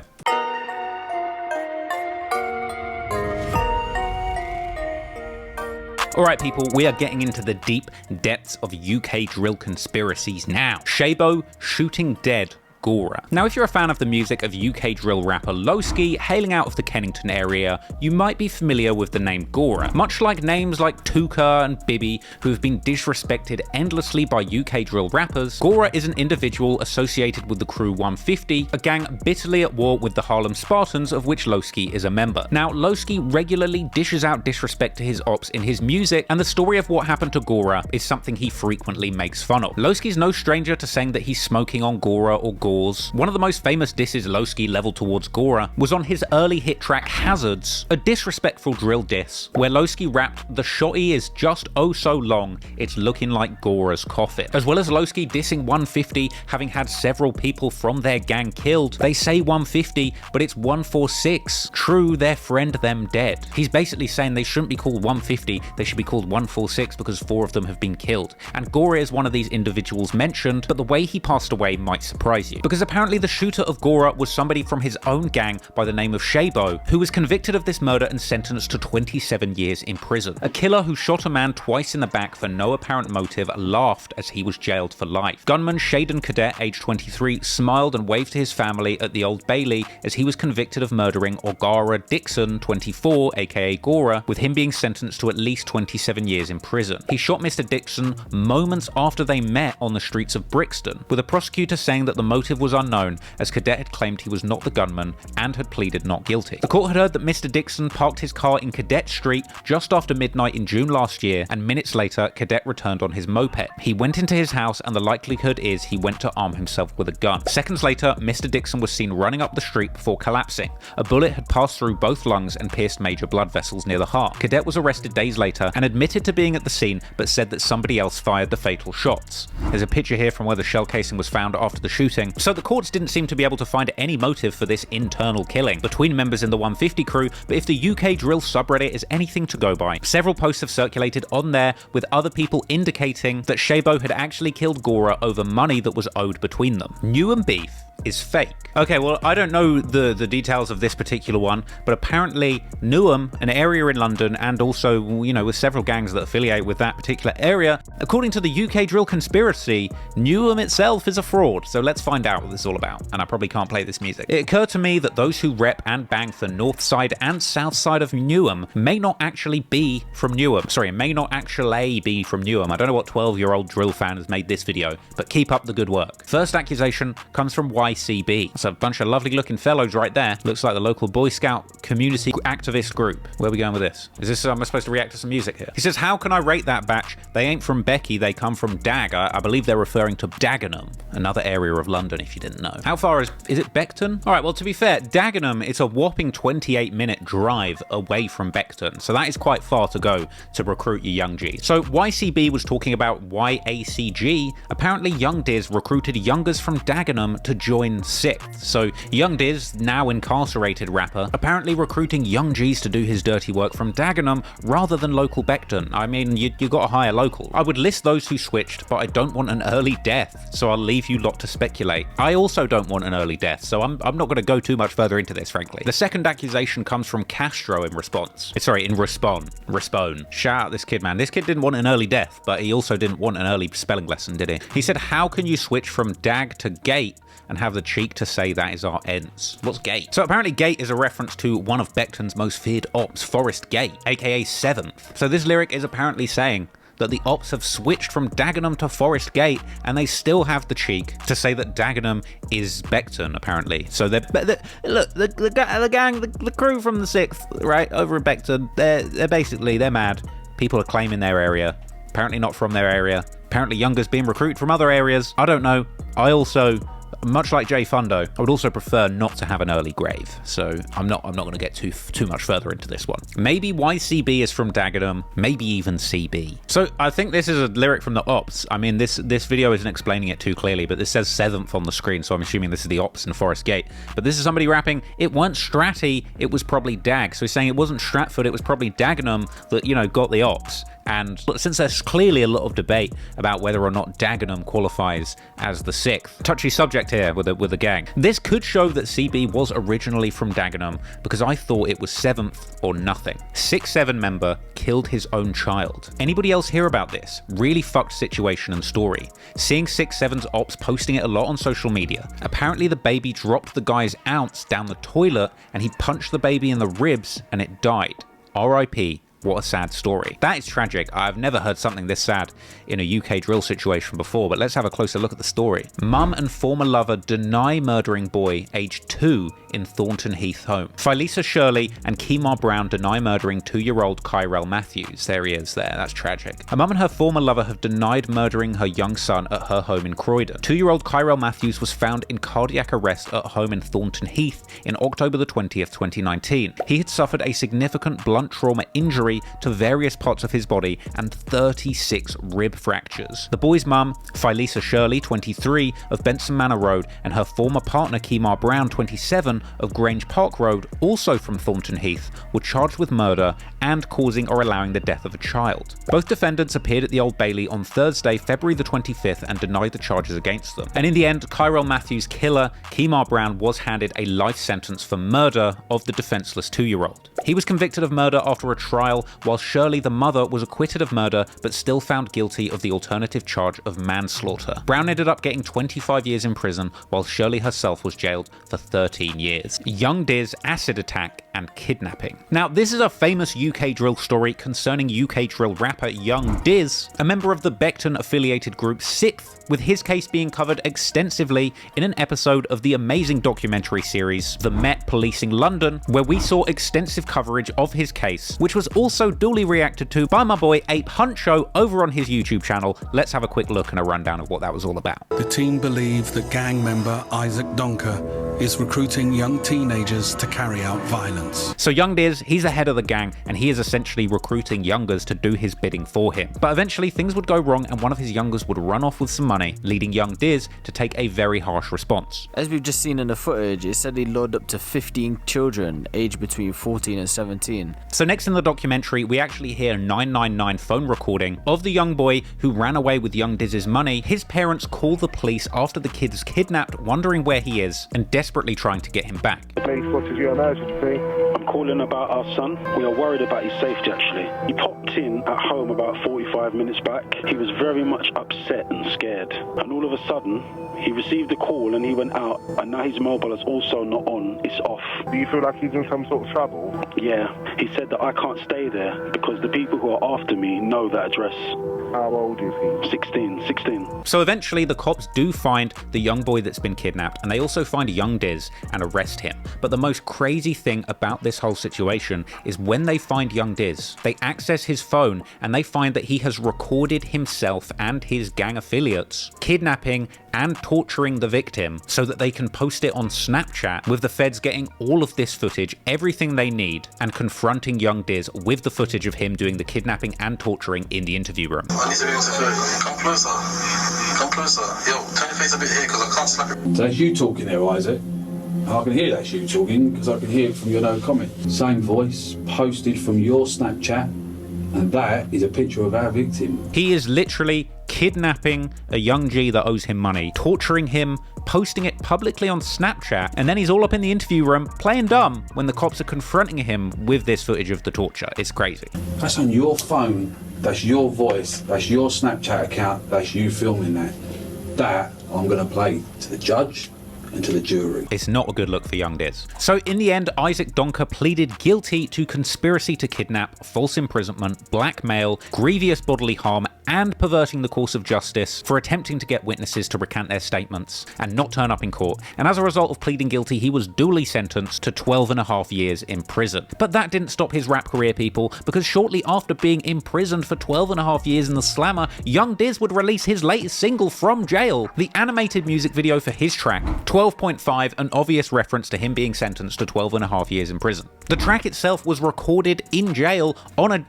Alright people, we are getting into the deep depths of UK drill conspiracies now. Shabo shooting dead Gora. Now, if you're a fan of the music of UK drill rapper Loski, hailing out of the Kennington area, you might be familiar with the name Gora. Much like names like Tugga and Bibby, who have been disrespected endlessly by UK drill rappers, Gora is an individual associated with the Crew 150, a gang bitterly at war with the Harlem Spartans, of which Loski is a member. Now, Loski regularly dishes out disrespect to his ops in his music, and the story of what happened to Gora is something he frequently makes fun of. Loski's no stranger to saying that he's smoking on Gora or Gores. One of the most famous disses Loski leveled towards Gora was on his early hit track Hazards, a disrespectful drill diss, where Loski rapped, "The shotty is just oh so long, it's looking like Gora's coffin." As well as Loski dissing 150, having had several people from their gang killed. They say 150, but it's 146. True, their friend them dead. He's basically saying they shouldn't be called 150, they should be called 146 because 4 of them have been killed. And Gora is one of these individuals mentioned, but the way he passed away might surprise you. Because apparently the shooter of Gora was somebody from his own gang by the name of Shabo, who was convicted of this murder and sentenced to 27 years in prison. A killer who shot a man twice in the back for no apparent motive laughed as he was jailed for life. Gunman Shaden Cadet, age 23, smiled and waved to his family at the Old Bailey as he was convicted of murdering Ogara Dixon, 24, aka Gora, with him being sentenced to at least 27 years in prison. He shot Mr. Dixon moments after they met on the streets of Brixton, with a prosecutor saying that the motive was unknown, as Cadet had claimed he was not the gunman and had pleaded not guilty. The court had heard that Mr. Dixon parked his car in Cadet Street just after midnight in June last year, and minutes later, Cadet returned on his moped. He went into his house, and the likelihood is he went to arm himself with a gun. Seconds later, Mr. Dixon was seen running up the street before collapsing. A bullet had passed through both lungs and pierced major blood vessels near the heart. Cadet was arrested days later and admitted to being at the scene, but said that somebody else fired the fatal shots. There's a picture here from where the shell casing was found after the shooting. So the courts didn't seem to be able to find any motive for this internal killing between members in the 150 crew, but if the UK drill subreddit is anything to go by, several posts have circulated on there with other people indicating that Shabo had actually killed Gora over money that was owed between them. Newham beef is fake. Okay, well, I don't know the details of this particular one, but apparently Newham, an area in London, and also, you know, with several gangs that affiliate with that particular area, according to the UK drill conspiracy, Newham itself is a fraud. So let's find out what this is all about. And I probably can't play this music. It occurred to me that those who rep and bang for north side and south side of Newham may not actually be from Newham. Sorry, may not actually be from Newham. I don't know what 12-year-old drill fan has made this video, but keep up the good work. First accusation comes from Y.ACG. It's a bunch of lovely looking fellows right there. Looks like the local Boy Scout community activist group. Where are we going with this? Is this, am I supposed to react to some music here? He says, how can I rate that batch? They ain't from Becky, they come from Dag. I believe they're referring to Dagenham, another area of London if you didn't know. How far is it Beckton? Alright, well, to be fair, Dagenham is a whopping 28-minute drive away from Beckton, so that is quite far to go to recruit your young Gs. So YCB was talking about Y.ACG. Apparently Young Diz recruited youngers from Dagenham to join 6th. So Young Diz, now incarcerated rapper, apparently recruiting young Gs to do his dirty work from Dagenham rather than local Beckton. I mean, you got to hire local. I would list those who switched, but I don't want an early death, so I'll leave you lot to speculate. great. I also don't want an early death, so I'm not going to go too much further into this, frankly. The second accusation comes from Castro in response. Sorry, in Respone. Shout out this kid, man. This kid didn't want an early death, but he also didn't want an early spelling lesson, did he? He said, how can you switch from dag to gate and have the cheek to say that is our ends? What's gate? So apparently gate is a reference to one of Beckton's most feared ops, Forest Gate, aka 7th. So this lyric is apparently saying that the ops have switched from Dagenham to Forest Gate, and they still have the cheek to say that Dagenham is Beckton, apparently. So look, the gang, the crew from the 6th, right, over at Beckton, they're mad. People are claiming their area. Apparently not from their area. Apparently youngers being recruited from other areas. I don't know. I also, much like Jay Fundo, I would also prefer not to have an early grave. So I'm not going to get too much further into this one. Maybe Y.ACG is from Dagenham, maybe even CB. So I think this is a lyric from the ops. I mean, this video isn't explaining it too clearly, but this says 7th on the screen, so I'm assuming this is the ops in Forest Gate. But this is somebody rapping, it weren't Stratty, it was probably Dag. So he's saying it wasn't Stratford, it was probably Dagenham that, you know, got the ops. And since there's clearly a lot of debate about whether or not Dagenham qualifies as the 6th, touchy subject here with the gang, this could show that CB was originally from Dagenham, because I thought it was 7th or nothing. 6'7" member killed his own child. Anybody else hear about this? Really fucked situation and story. Seeing 6'7's ops posting it a lot on social media. Apparently the baby dropped the guy's ounce down the toilet and he punched the baby in the ribs and it died. RIP. What a sad story. That is tragic. I've never heard something this sad in a UK drill situation before, but let's have a closer look at the story. Mum and former lover deny murdering boy aged 2 in Thornton Heath home. Philisa Shirley and Kemar Brown deny murdering 2-year-old Kyrell Matthews. There he is there. That's tragic. A mum and her former lover have denied murdering her young son at her home in Croydon. 2-year-old Kyrell Matthews was found in cardiac arrest at home in Thornton Heath in October the 20th, 2019. He had suffered a significant blunt trauma injury to various parts of his body and 36 rib fractures. The boy's mum, Philisa Shirley, 23, of Benson Manor Road, and her former partner Kemar Brown, 27, of Grange Park Road, also from Thornton Heath, were charged with murder and causing or allowing the death of a child. Both defendants appeared at the Old Bailey on Thursday, February the 25th, and denied the charges against them. And in the end, Kyrell Matthews' killer, Kemar Brown, was handed a life sentence for murder of the defenseless 2-year-old. He was convicted of murder after a trial, while Shirley, the mother, was acquitted of murder but still found guilty of the alternative charge of manslaughter. Brown ended up getting 25 years in prison, while Shirley herself was jailed for 13 years. Young Diz, acid attack, and kidnapping. Now, this is a famous UK drill story concerning UK drill rapper Young Diz, a member of the Beckton affiliated group 6th, with his case being covered extensively in an episode of the amazing documentary series The Met Policing London, where we saw extensive coverage of his case, which was also duly reacted to by my boy Ape Huncho over on his YouTube channel. Let's have a quick look and a rundown of what that was all about. The team believe that gang member Isaac Donker is recruiting young teenagers to carry out violence. So Young Diz, he's the head of the gang, and he is essentially recruiting youngers to do his bidding for him. But eventually things would go wrong and one of his youngers would run off with some money, leading Young Diz to take a very harsh response. As we've just seen in the footage, it said he lured up to 15 children aged between 14 and 17. So next in the documentary, we actually hear 999 phone recording of the young boy who ran away with Young Diz's money. His parents call the police after the kid is kidnapped, wondering where he is and desperately trying to get him back. Police, what is your emergency? I'm calling about our son. We are worried about his safety, actually. He popped in at home about 45 minutes back. He was very much upset and scared. And all of a sudden, he received a call and he went out, and now his mobile is also not on, it's off. Do you feel like he's in some sort of trouble? Yeah, he said that I can't stay there because the people who are after me know that address. How old is he? 16. So eventually the cops do find the young boy that's been kidnapped, and they also find Young Diz and arrest him. But the most crazy thing about this whole situation is when they find Young Diz, they access his phone and they find that he has recorded himself and his gang affiliates kidnapping and torturing the victim so that they can post it on Snapchat, with the feds getting all of this footage, everything they need, and confronting Young Diz with the footage of him doing the kidnapping and torturing in the interview room. I need to be able to feel you. Come closer. Come closer. Yo, turn your face a bit here because I can't snap it. So that's you talking there, Isaac. I can hear that's you talking because I can hear it from your no comment. Same voice, posted from your Snapchat, and that is a picture of our victim. He is literally kidnapping a young G that owes him money, torturing him posting it publicly on Snapchat, and then he's all up in the interview room playing dumb when the cops are confronting him with this footage of the torture. It's crazy. That's on your phone, that's your voice, that's your Snapchat account, that's you filming that. That I'm gonna play to the judge and to the jury. It's not a good look for young Diz. So in the end, Isaac Donker pleaded guilty to conspiracy to kidnap, false imprisonment, blackmail, grievous bodily harm, and perverting the course of justice for attempting to get witnesses to recant their statements and not turn up in court. And as a result of pleading guilty, he was duly sentenced to 12.5 years in prison. But that didn't stop his rap career, people, because shortly after being imprisoned for 12.5 years in the slammer, young Diz would release his latest single from jail. The animated music video for his track, 12.5, an obvious reference to him being sentenced to 12.5 years in prison. The track itself was recorded in jail on a...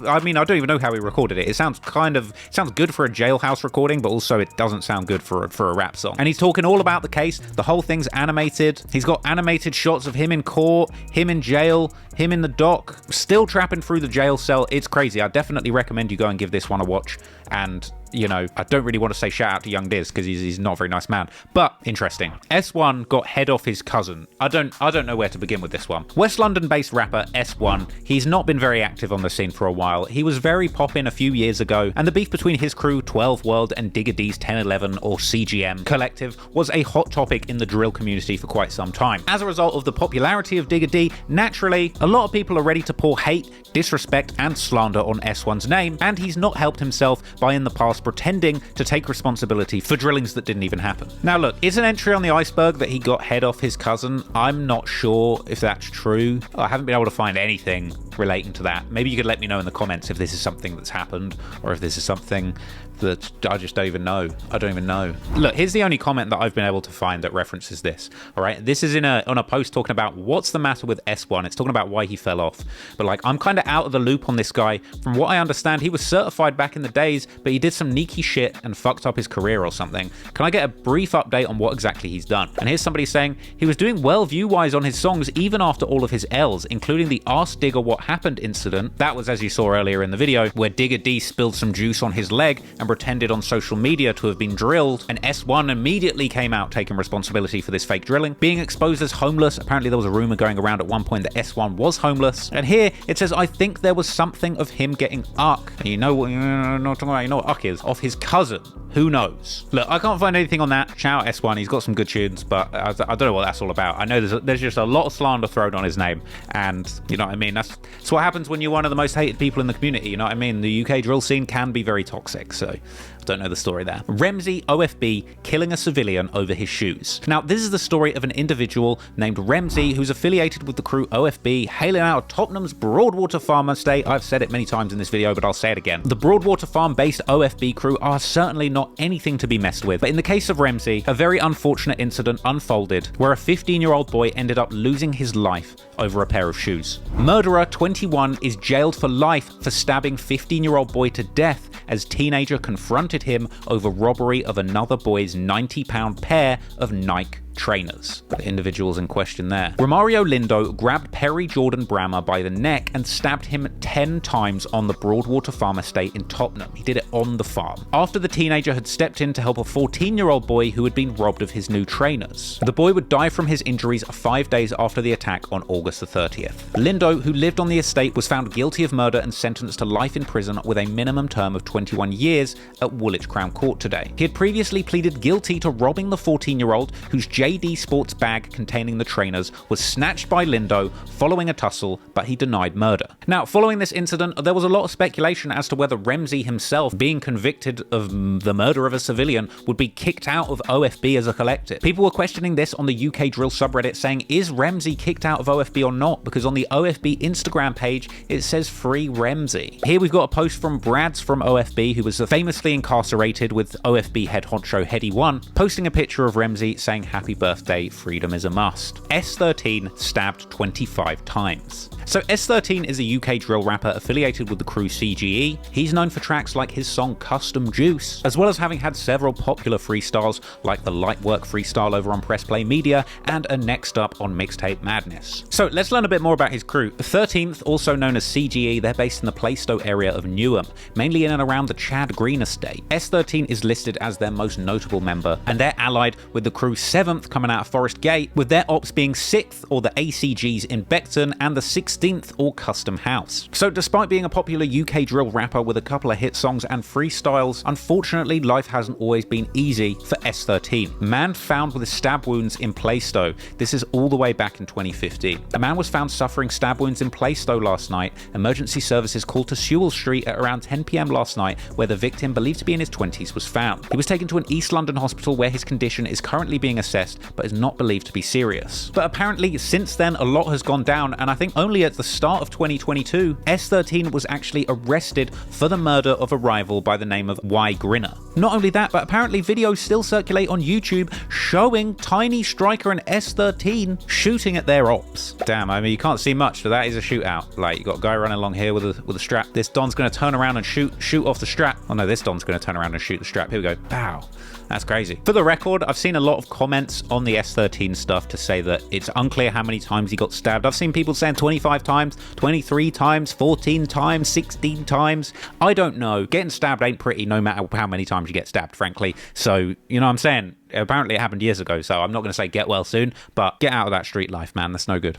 I mean, I don't even know how he recorded it. It sounds good for a jailhouse recording, but also it doesn't sound good for a rap song. And he's talking all about the case. The whole thing's animated. He's got animated shots of him in court, him in jail, him in the dock, still trapping through the jail cell. It's crazy. I definitely recommend you go and give this one a watch. And, you know, I don't really want to say shout out to young Diz because he's not a very nice man, but interesting. S1 got head off his cousin. I don't know where to begin with this one. West London-based rapper S1, he's not been very active on the scene for a while. He was very poppin' a few years ago, and the beef between his crew, 12 World, and Digga D's 1011 or CGM collective was a hot topic in the drill community for quite some time. As a result of the popularity of Digga D, naturally, a lot of people are ready to pour hate, disrespect, and slander on S1's name, and he's not helped himself by in the past pretending to take responsibility for drillings that didn't even happen. Now look, is an entry on the Iceberg that he got head off his cousin? I'm not sure if that's true. I haven't been able to find anything relating to that. Maybe you could let me know in the comments if this is something that's happened or if this is something that I just don't even know. I don't even know. Look, here's the only comment that I've been able to find that references this. All right, this is on a post talking about what's the matter with S1. It's talking about why he fell off. But like, I'm kind of out of the loop on this guy. From what I understand, he was certified back in the days, but he did some sneaky shit and fucked up his career or something. Can I get a brief update on what exactly he's done? And here's somebody saying he was doing well view-wise on his songs even after all of his L's, including the Ask Digga What Happened incident. That was, as you saw earlier in the video, where Digga D spilled some juice on his leg and pretended on social media to have been drilled, and S1 immediately came out taking responsibility for this fake drilling, being exposed as homeless. Apparently there was a rumor going around at one point that S1 was homeless, and here it says, I think there was something of him getting uck. And you know what uck is? Off his cousin. Who knows? Look, I can't find anything on that. Shout out S1, he's got some good tunes, but I don't know what that's all about. I know there's just a lot of slander thrown on his name, and you know what I mean? That's what happens when you're one of the most hated people in the community, you know what I mean? The UK drill scene can be very toxic, so I don't know the story there. Remzi OFB killing a civilian over his shoes. Now, this is the story of an individual named Remzi who's affiliated with the crew OFB, hailing out of Tottenham's Broadwater Farm estate. I've said it many times in this video, but I'll say it again. The Broadwater Farm-based OFB crew are certainly not anything to be messed with, but in the case of Remzi, a very unfortunate incident unfolded where a 15-year-old boy ended up losing his life over a pair of shoes. Murderer 21 is jailed for life for stabbing 15-year-old boy to death as teenager confronted him over robbery of another boy's £90 pair of Nike trainers. The individuals in question there. Romario Lindo grabbed Perry Jordan Brammer by the neck and stabbed him 10 times on the Broadwater Farm estate in Tottenham. He did it on the farm, after the teenager had stepped in to help a 14-year-old boy who had been robbed of his new trainers. The boy would die from his injuries 5 days after the attack on August the 30th. Lindo, who lived on the estate, was found guilty of murder and sentenced to life in prison with a minimum term of 21 years at Woolwich Crown Court today. He had previously pleaded guilty to robbing the 14-year-old whose JD Sports bag containing the trainers was snatched by Lindo following a tussle, but he denied murder. Now, following this incident, there was a lot of speculation as to whether Remzi himself, being convicted of the murder of a civilian, would be kicked out of OFB as a collective. People were questioning this on the UK drill subreddit, saying, is Remzi kicked out of OFB or not? Because on the OFB Instagram page, it says free Remzi. Here we've got a post from Brads from OFB, who was famously incarcerated with OFB head honcho Heady One, posting a picture of Remzi saying happy happy birthday, freedom is a must. S13 stabbed 25 times. So S13 is a UK drill rapper affiliated with the crew CGE. He's known for tracks like his song Custom Juice, as well as having had several popular freestyles like the Lightwork freestyle over on Press Play Media and a Next Up on Mixtape Madness. So let's learn a bit more about his crew. The 13th, also known as CGE, they're based in the Plaistow area of Newham, mainly in and around the Chad Green estate. S13 is listed as their most notable member, and they're allied with the crew 7th coming out of Forest Gate, with their ops being 6th or the ACGs in Beckton and the 16th or Custom House. So despite being a popular UK drill rapper with a couple of hit songs and freestyles, unfortunately life hasn't always been easy for S13. Man found with stab wounds in Plaistow. This is all the way back in 2015. A man was found suffering stab wounds in Plaistow last night. Emergency services called to Sewell Street at around 10 PM last night, where the victim, believed to be in his 20s, was found. He was taken to an East London hospital where his condition is currently being assessed, but is not believed to be serious. But apparently since then a lot has gone down, and I think only at the start of 2022, S13 was actually arrested for the murder of a rival by the name of Y Grinner. Not only that, but apparently videos still circulate on YouTube showing Tiny Striker and S13 shooting at their ops. Damn, I mean, you can't see much, but that is a shootout. Like, you got a guy running along here with a strap. This Don's going to turn around and shoot off the strap. Oh no, this Don's going to turn around and shoot the strap. Here we go. Pow. That's crazy. For the record, I've seen a lot of comments on the S13 stuff to say that it's unclear how many times he got stabbed. I've seen people saying 25 times, 23 times, 14 times, 16 times. I don't know. Getting stabbed ain't pretty no matter how many times you get stabbed, frankly. So, you know what I'm saying? Apparently it happened years ago, so I'm not going to say get well soon, but get out of that street life, man. That's no good.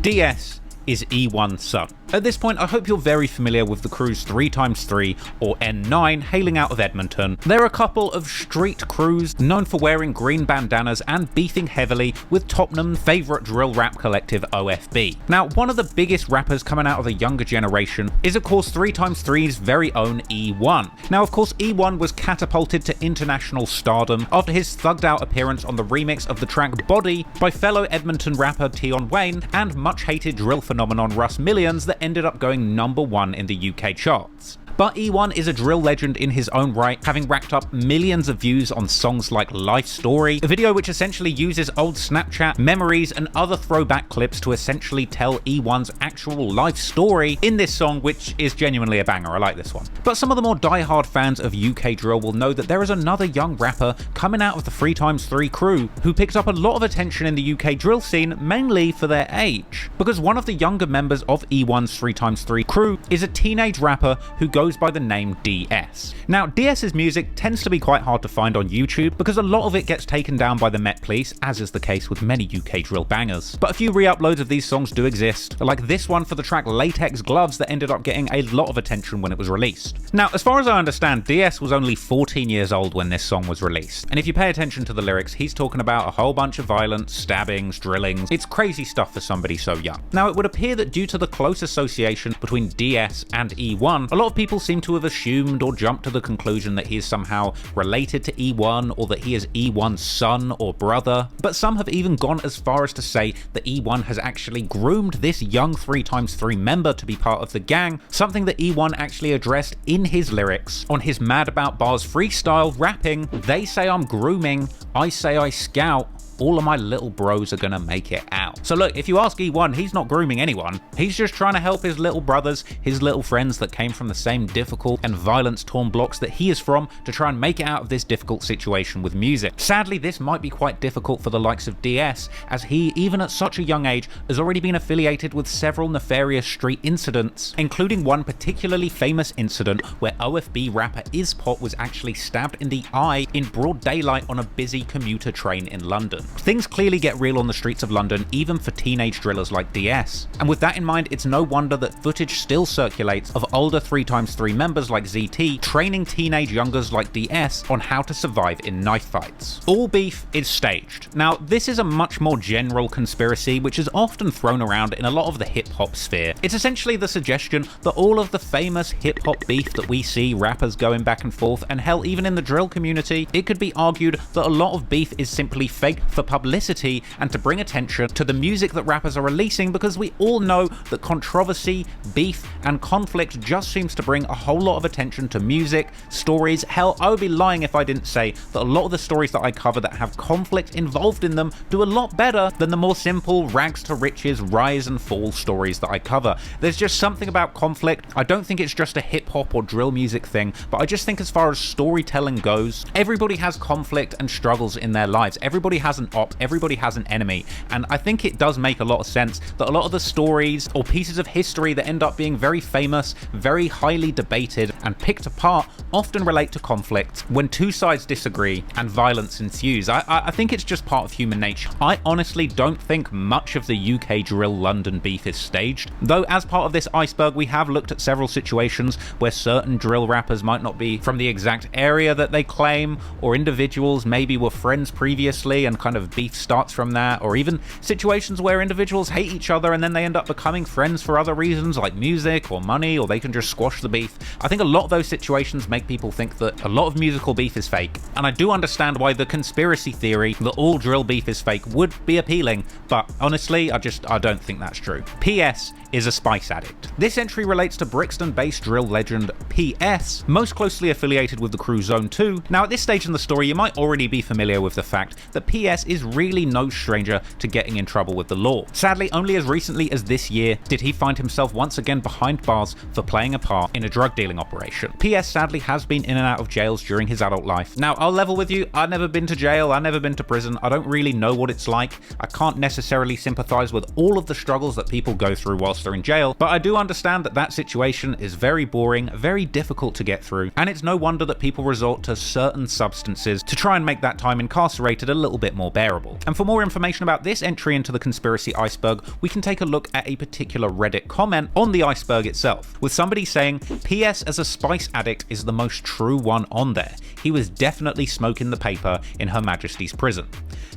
DS is E1's son. At this point, I hope you're very familiar with the crew's 3x3 or N9 hailing out of Edmonton. They're a couple of street crews known for wearing green bandanas and beefing heavily with Tottenham's favourite drill rap collective OFB. Now, one of the biggest rappers coming out of the younger generation is of course 3x3's very own E1. Now of course E1 was catapulted to international stardom after his thugged out appearance on the remix of the track Body by fellow Edmonton rapper Tion Wayne and much hated drill phenomenon Russ Millions that ended up going #1 in the UK charts. But E1 is a drill legend in his own right, having racked up millions of views on songs like Life Story, a video which essentially uses old Snapchat memories and other throwback clips to essentially tell E1's actual life story in this song, which is genuinely a banger. I like this one. But some of the more die-hard fans of UK drill will know that there is another young rapper coming out of the 3x3 crew who picked up a lot of attention in the UK drill scene, mainly for their age. Because one of the younger members of E1's 3x3 crew is a teenage rapper who goes by the name DS. Now, DS's music tends to be quite hard to find on YouTube because a lot of it gets taken down by the Met Police, as is the case with many UK drill bangers. But a few re-uploads of these songs do exist, like this one for the track Latex Gloves that ended up getting a lot of attention when it was released. Now, as far as I understand, DS was only 14 years old when this song was released, and if you pay attention to the lyrics, he's talking about a whole bunch of violence, stabbings, drillings. It's crazy stuff for somebody so young. Now, it would appear that due to the close association between DS and E1, a lot of people seem to have assumed or jumped to the conclusion that he is somehow related to E1 or that he is E1's son or brother, but some have even gone as far as to say that E1 has actually groomed this young 3x3 member to be part of the gang, something that E1 actually addressed in his lyrics on his Mad About Bars freestyle rapping. They say I'm grooming, I say I scout, all of my little bros are gonna make it out. So look, if you ask E1, he's not grooming anyone. He's just trying to help his little brothers, his little friends that came from the same difficult and violence-torn blocks that he is from, to try and make it out of this difficult situation with music. Sadly, this might be quite difficult for the likes of DS, as he, even at such a young age, has already been affiliated with several nefarious street incidents, including one particularly famous incident where OFB rapper Ispot was actually stabbed in the eye in broad daylight on a busy commuter train in London. Things clearly get real on the streets of London, even for teenage drillers like DS. And with that in mind, it's no wonder that footage still circulates of older 3x3 members like ZT training teenage youngers like DS on how to survive in knife fights. All beef is staged. Now, this is a much more general conspiracy which is often thrown around in a lot of the hip-hop sphere. It's essentially the suggestion that all of the famous hip-hop beef that we see rappers going back and forth, and hell, even in the drill community, it could be argued that a lot of beef is simply fake for publicity and to bring attention to the music that rappers are releasing, because we all know that controversy, beef, and conflict just seems to bring a whole lot of attention to music, stories. Hell, I would be lying if I didn't say that a lot of the stories that I cover that have conflict involved in them do a lot better than the more simple rags to riches, rise and fall stories that I cover. There's just something about conflict. I don't think it's just a hip-hop or drill music thing, but I just think as far as storytelling goes, everybody has conflict and struggles in their lives. Everybody has an op, everybody has an enemy, and I think it does make a lot of sense that a lot of the stories or pieces of history that end up being very famous, very highly debated, and picked apart often relate to conflict when two sides disagree and violence ensues. I think it's just part of human nature. I honestly don't think much of the UK drill London beef is staged, though as part of this iceberg we have looked at several situations where certain drill rappers might not be from the exact area that they claim, or individuals maybe were friends previously and kind of beef starts from that, or even situations where individuals hate each other and then they end up becoming friends for other reasons like music or money, or they can just squash the beef. I think a lot of those situations make people think that a lot of musical beef is fake, and I do understand why the conspiracy theory that all drill beef is fake would be appealing, but honestly I don't think that's true. PS is a spice addict. This entry relates to Brixton-based drill legend PS, most closely affiliated with the crew Zone 2. Now at this stage in the story you might already be familiar with the fact that PS is really no stranger to getting in trouble with the law. Sadly, only as recently as this year did he find himself once again behind bars for playing a part in a drug dealing operation. PS sadly has been in and out of jails during his adult life. Now I'll level with you, I've never been to jail, I've never been to prison, I don't really know what it's like. I can't necessarily sympathize with all of the struggles that people go through whilst they're in jail, but I do understand that that situation is very boring, very difficult to get through, and it's no wonder that people resort to certain substances to try and make that time incarcerated a little bit more bearable. And for more information about this entry into the conspiracy iceberg, we can take a look at a particular Reddit comment on the iceberg itself, with somebody saying, PS as a spice addict is the most true one on there. He was definitely smoking the paper in Her Majesty's prison.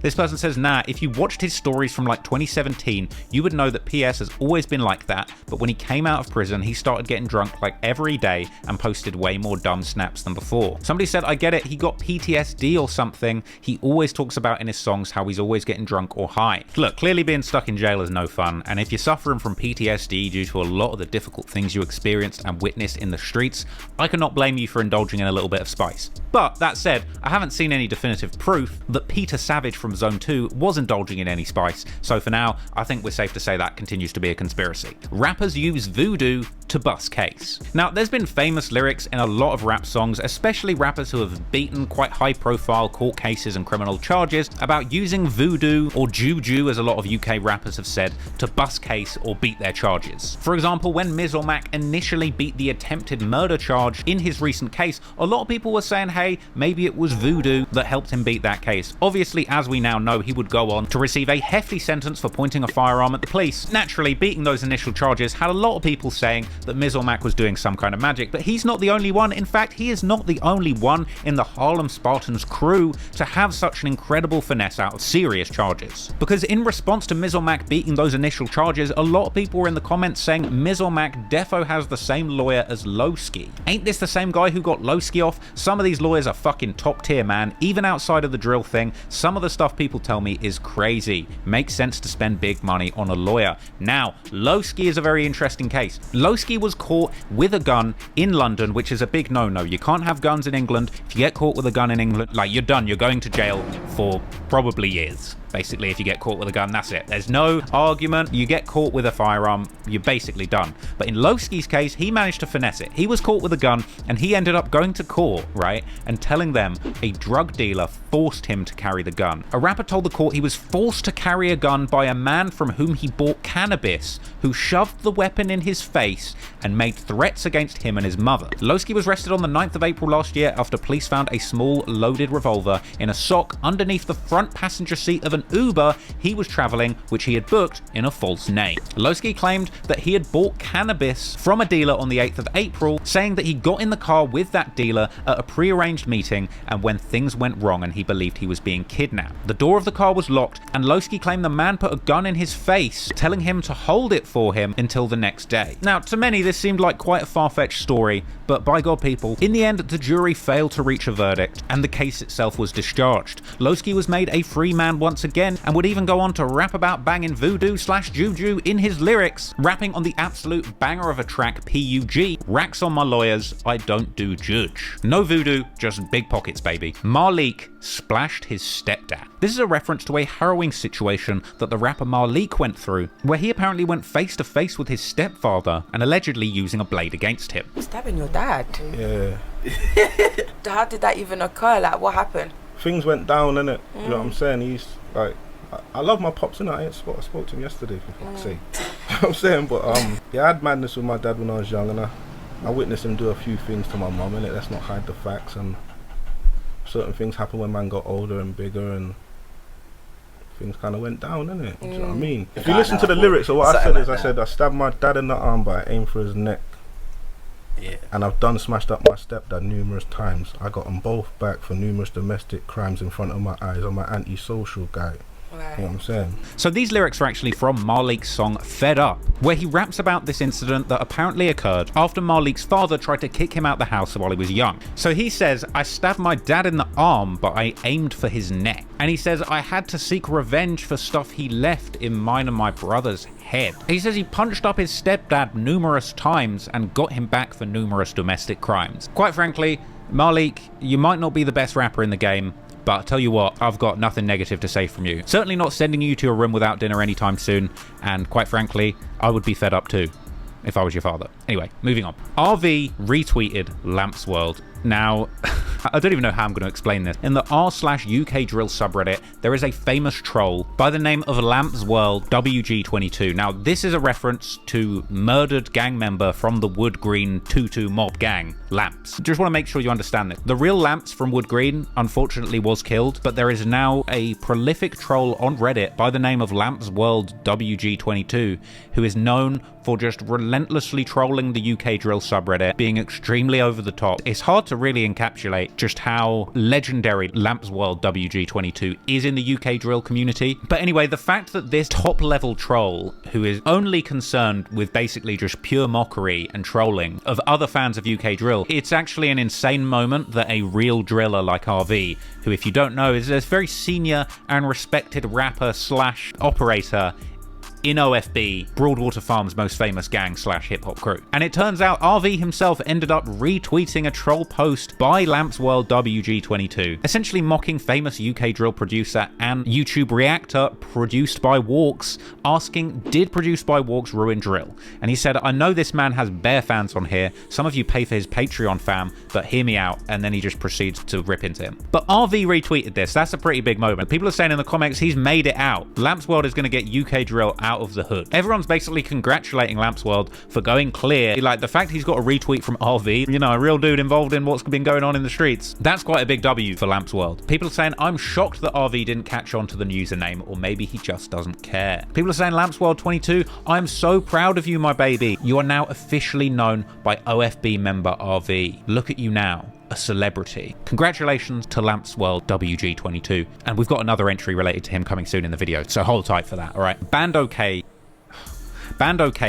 This person says, nah, if you watched his stories from like 2017, you would know that PS has always been like that, but when he came out of prison, he started getting drunk like every day and posted way more dumb snaps than before. Somebody said, I get it, he got PTSD or something. He always talks about in his songs how he's always getting drunk or high. Look, clearly being stuck in jail is no fun, and if you're suffering from PTSD due to a lot of the difficult things you experienced and witnessed in the streets, I cannot blame you for indulging in a little bit of spice. But that said, I haven't seen any definitive proof that Peter Savage from Zone 2 was indulging in any spice, so for now, I think we're safe to say that continues to be a conspiracy. Rappers use voodoo to bust case. Now, there's been famous lyrics in a lot of rap songs, especially rappers who have beaten quite high-profile court cases and criminal charges, about using voodoo or juju, as a lot of UK rappers have said, to bust case or beat their charges. For example, when Miz or Mac initially beat the attempted murder charge in his recent case, a lot of people were saying, hey, maybe it was voodoo that helped him beat that case. Obviously, as we now know, he would go on to receive a hefty sentence for pointing a firearm at the police. Naturally, beating those initial charges had a lot of people saying that Miz or Mac was doing some kind of magic, but he's not the only one. In fact, he is not the only one in the Harlem Spartans crew to have such an incredible finesse out of serious charges. Because in response to Miz or Mac beating those initial charges, a lot of people were in the comments saying Miz or Mac defo has the same lawyer as Loski. Ain't this the same guy who got Loski off? Some of these lawyers are fucking top tier, man. Even outside of the drill thing, some of the stuff people tell me is crazy. Makes sense to spend big money on a lawyer. Now, Loski is a very interesting case. Loski was caught with a gun in London, which is a big no-no. You can't have guns in England. If you get caught with a gun in England, like, you're done. You're going to jail for probably years. Basically, if you get caught with a gun, that's it. There's no argument. You get caught with a firearm, you're basically done. But in Loski's case, he managed to finesse it. He was caught with a gun, and he ended up going to court, right, and telling them a drug dealer forced him to carry the gun. A rapper told the court he was forced to carry a gun by a man from whom he bought cannabis, who shoved the weapon in his face and made threats against him and his mother. Loski was arrested on the 9th of April last year after police found a small loaded revolver in a sock underneath the front passenger seat of an Uber he was traveling, which he had booked in a false name. Loski claimed that he had bought cannabis from a dealer on the 8th of April, saying that he got in the car with that dealer at a pre-arranged meeting, and when things went wrong and he believed he was being kidnapped. The door of the car was locked, and Loski claimed the man put a gun in his face, telling him to hold it for him until the next day. Now, to many this seemed like quite a far-fetched story, but by God people, in the end the jury failed to reach a verdict and the case itself was discharged. Loski was made a free man once again and would even go on to rap about banging voodoo/juju in his lyrics, rapping on the absolute banger of a track PUG, racks on my lawyers, I don't do judge. No voodoo, just big pockets baby. Malik splashed his stepdad. This is a reference to a harrowing situation that the rapper Malik went through, where he apparently went face to face with his stepfather and allegedly using a blade against him. Stabbing your dad? Yeah. How did that even occur? Like, what happened? Things went down, innit? You know what I'm saying? He's like, I love my pops, innit? I spoke to him yesterday, for fuck's sake. You know what I'm saying? But yeah, I had madness with my dad when I was young, and I witnessed him do a few things to my mum, innit? Let's not hide the facts, and certain things happen when man got older and bigger, and things kind of went down, innit? Do you know what I mean? If you listen to the lyrics of what I said, I said I stabbed my dad in the arm, but I aimed for his neck. Yeah. And I've smashed up my stepdad numerous times. I got them both back for numerous domestic crimes in front of my eyes. I'm an antisocial guy. Right. You know what I'm saying? So these lyrics are actually from Malik's song Fed Up, where he raps about this incident that apparently occurred after Malik's father tried to kick him out the house while he was young. So he says, I stabbed my dad in the arm, but I aimed for his neck. And he says, I had to seek revenge for stuff he left in mine and my brother's head. He says he punched up his stepdad numerous times and got him back for numerous domestic crimes. Quite frankly, Malik, you might not be the best rapper in the game, but I'll tell you what, I've got nothing negative to say from you. Certainly not sending you to a room without dinner anytime soon, and quite frankly, I would be fed up too, if I was your father. Anyway, moving on. RV retweeted Lampz World. Now, I don't even know how I'm going to explain this. In the r/UK drill subreddit, there is a famous troll by the name of Lampz World WG22. Now, this is a reference to murdered gang member from the Wood Green Tutu mob gang, Lampz. Just want to make sure you understand this. The real Lampz from Wood Green, unfortunately, was killed, but there is now a prolific troll on Reddit by the name of Lampz World WG22, who is known for just relentlessly trolling the UK drill subreddit, being extremely over the top. It's hard to really encapsulate just how legendary Lampz World WG22 is in the UK drill community. But anyway, the fact that this top level troll, who is only concerned with basically just pure mockery and trolling of other fans of UK drill, it's actually an insane moment that a real driller like RV, who if you don't know is a very senior and respected rapper / operator in OFB, Broadwater Farm's most famous gang / hip-hop crew. And it turns out RV himself ended up retweeting a troll post by Lampz World WG22, essentially mocking famous UK drill producer and YouTube reactor produced by Walkz, asking, did Produced by Walkz ruin drill? And he said, I know this man has bare fans on here, some of you pay for his Patreon fam, but hear me out, and then he just proceeds to rip into him. But RV retweeted this, that's a pretty big moment. People are saying in the comments, he's made it out. Lampz World is going to get UK drill out of the hood. Everyone's basically congratulating Lampz World for going clear. Like, the fact he's got a retweet from RV, you know, a real dude involved in what's been going on in the streets, that's quite a big W for Lampz World. People are saying, I'm shocked that RV didn't catch on to the username, or maybe he just doesn't care. People are saying, Lampz World 22, I'm so proud of you, my baby. You are now officially known by OFB member RV. Look at you now, a celebrity. Congratulations to Lampz World WG22. And we've got another entry related to him coming soon in the video, so hold tight for that, all right? Bando K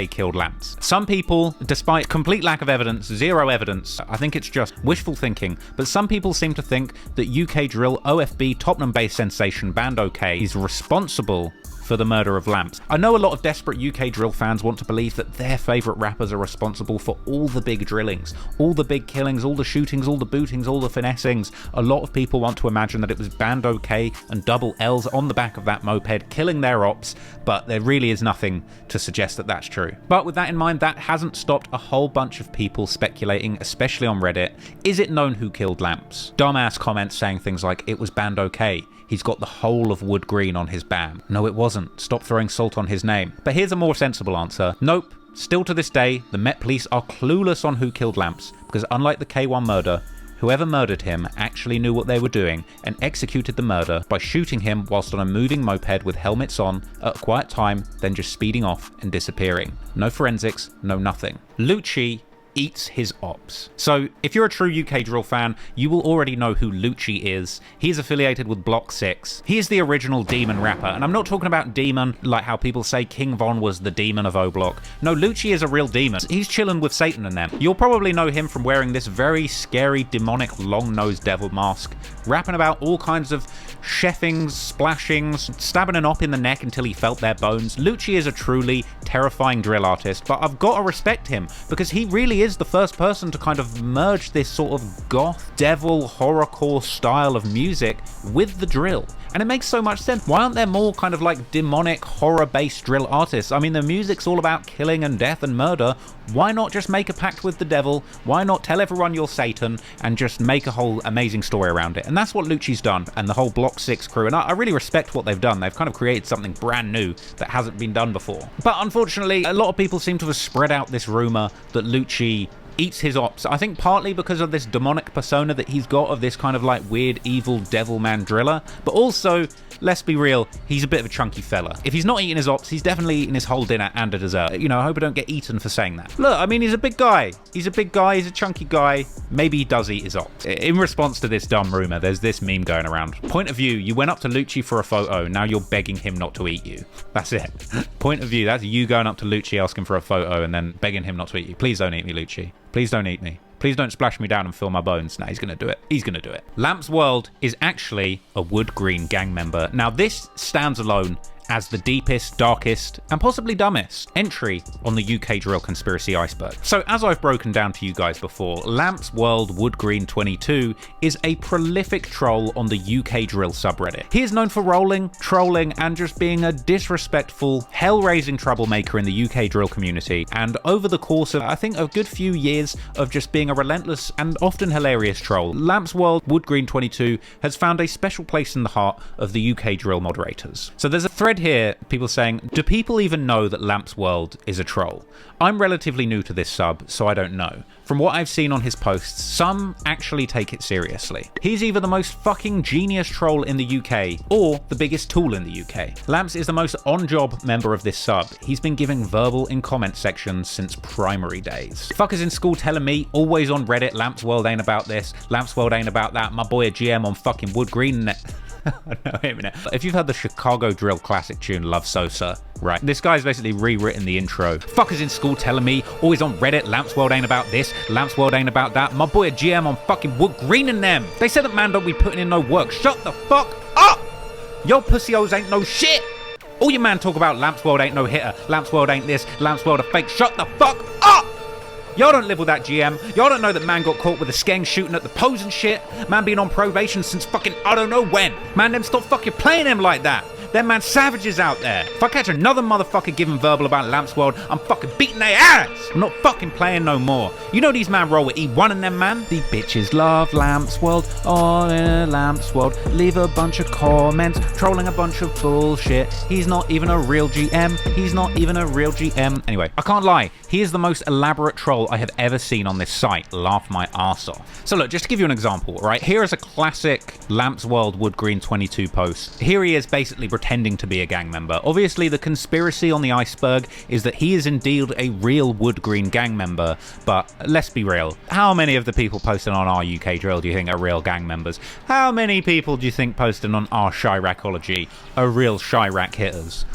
killed Lampz. Some people, despite complete lack of evidence, zero evidence, I think it's just wishful thinking, but some people seem to think that UK drill OFB Tottenham-based sensation Bando K is responsible for the murder of Lampz. I know a lot of desperate UK drill fans want to believe that their favourite rappers are responsible for all the big drillings, all the big killings, all the shootings, all the bootings, all the finessings. A lot of people want to imagine that it was Bando K and double L's on the back of that moped killing their ops, but there really is nothing to suggest that that's true. But with that in mind, that hasn't stopped a whole bunch of people speculating, especially on Reddit, is it known who killed Lampz? Dumbass comments saying things like, it was Bando K. He's got the whole of Wood Green on his BAM. No, it wasn't. Stop throwing salt on his name. But here's a more sensible answer. Nope. Still to this day, the Met Police are clueless on who killed Lampz, because unlike the K1 murder, whoever murdered him actually knew what they were doing and executed the murder by shooting him whilst on a moving moped with helmets on at a quiet time, then just speeding off and disappearing. No forensics, no nothing. Lucci eats his ops. So if you're a true UK drill fan, you will already know who Lucci is. He's affiliated with Block 6. He is the original demon rapper, and I'm not talking about demon like how people say King Von was the demon of O Block. No, Lucci is a real demon. He's chilling with Satan and them. You'll probably know him from wearing this very scary, demonic, long-nosed devil mask, rapping about all kinds of chefings, splashings, stabbing an op in the neck until he felt their bones. Lucci is a truly terrifying drill artist, but I've got to respect him because he really is the first person to kind of merge this sort of goth, devil, horrorcore style of music with the drill. And it makes so much sense. Why aren't there more kind of like demonic, horror-based drill artists? I mean, the music's all about killing and death and murder. Why not just make a pact with the devil? Why not tell everyone you're Satan and just make a whole amazing story around it? And that's what Lucci's done, and the whole Block 6 crew. And I really respect what they've done. They've kind of created something brand new that hasn't been done before. But unfortunately, a lot of people seem to have spread out this rumor that Lucci eats his ops. I think partly because of this demonic persona that he's got of this kind of like weird, evil devil man driller, but also, let's be real, he's a bit of a chunky fella. If he's not eating his ops, he's definitely eating his whole dinner and a dessert. You know, I hope I don't get eaten for saying that. Look, I mean, he's a big guy. He's a big guy, he's a chunky guy. Maybe he does eat his ops. In response to this dumb rumor, there's this meme going around. Point of view, you went up to Lucci for a photo, now you're begging him not to eat you. That's it. Point of view, that's you going up to Lucci asking for a photo and then begging him not to eat you. Please don't eat me, Lucci. Please don't eat me. Please don't splash me down and fill my bones. Nah, he's gonna do it. He's gonna do it. Lampz World is actually a Wood Green gang member. Now this stands alone as the deepest, darkest, and possibly dumbest entry on the UK drill conspiracy iceberg. So as I've broken down to you guys before, Lampz World Wood Green 22 is a prolific troll on the UK drill subreddit. He is known for rolling, trolling, and just being a disrespectful, hell-raising troublemaker in the UK drill community. And over the course of, I think, a good few years of just being a relentless and often hilarious troll, Lampz World Wood Green 22 has found a special place in the heart of the UK drill moderators. So there's a thread here, people saying, do people even know that Lampz World is a troll? I'm relatively new to this sub, so I don't know. From what I've seen on his posts, some actually take it seriously. He's either the most fucking genius troll in the UK, or the biggest tool in the UK. Lampz is the most on-job member of this sub. He's been giving verbal in comment sections since primary days. Fuckers in school telling me, always on Reddit, Lampz World ain't about this, Lampz World ain't about that, my boy a GM on fucking Wood Green. No, wait a minute. If you've heard the Chicago drill classic tune Love Soze, right? This guy's basically rewritten the intro. Fuckers in school telling me, always on Reddit, Lampz World ain't about this, Lampz World ain't about that, my boy a GM on fucking Wood Green and them. They said that man don't be putting in no work. Shut the fuck up! Yo pussy-os ain't no shit! All your man talk about Lampz World ain't no hitter, Lampz World ain't this, Lampz World a fake. Shut the fuck up! Y'all don't live with that GM. Y'all don't know that man got caught with a skeng shooting at the pose and shit. Man being on probation since fucking I don't know when. Man, them stop fucking playing him like that. Them man savages out there. If I catch another motherfucker giving verbal about Lampz World, I'm fucking beating their ass. I'm not fucking playing no more. You know these man roll with E1 and them, man? These bitches love Lampz World, all in a Lampz World. Leave a bunch of comments, trolling a bunch of bullshit. He's not even a real GM. He's not even a real GM. Anyway, I can't lie. He is the most elaborate troll I have ever seen on this site. Laugh my arse off. So look, just to give you an example, right? Here is a classic Lampz World Wood Green 22 post. Here he is basically pretending to be a gang member. Obviously, the conspiracy on the iceberg is that he is indeed a real Wood Green gang member, but let's be real. How many of the people posting on our UK drill do you think are real gang members? How many people do you think posting on our Chiracology are real Chirac hitters?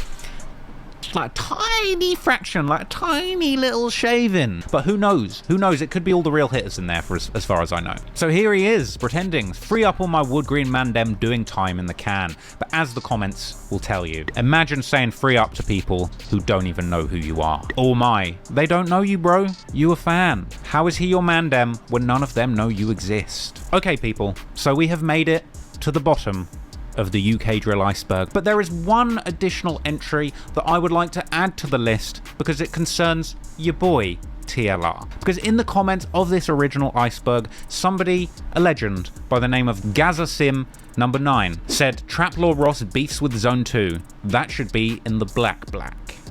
Like a tiny fraction, like a tiny little shaving. But who knows? Who knows? It could be all the real hitters in there for as far as I know. So here he is, pretending. Free up all my Wood Green mandem doing time in the can. But as the comments will tell you, imagine saying free up to people who don't even know who you are. Oh my, they don't know you, bro. You a fan. How is he your mandem when none of them know you exist? Okay, people, so we have made it to the bottom of the UK drill iceberg, but there is one additional entry that I would like to add to the list because it concerns your boy TLR. Because in the comments of this original iceberg, somebody, a legend by the name of GazaSim number 9, said Traplaw Ross beefs with Zone 2. That should be in the black.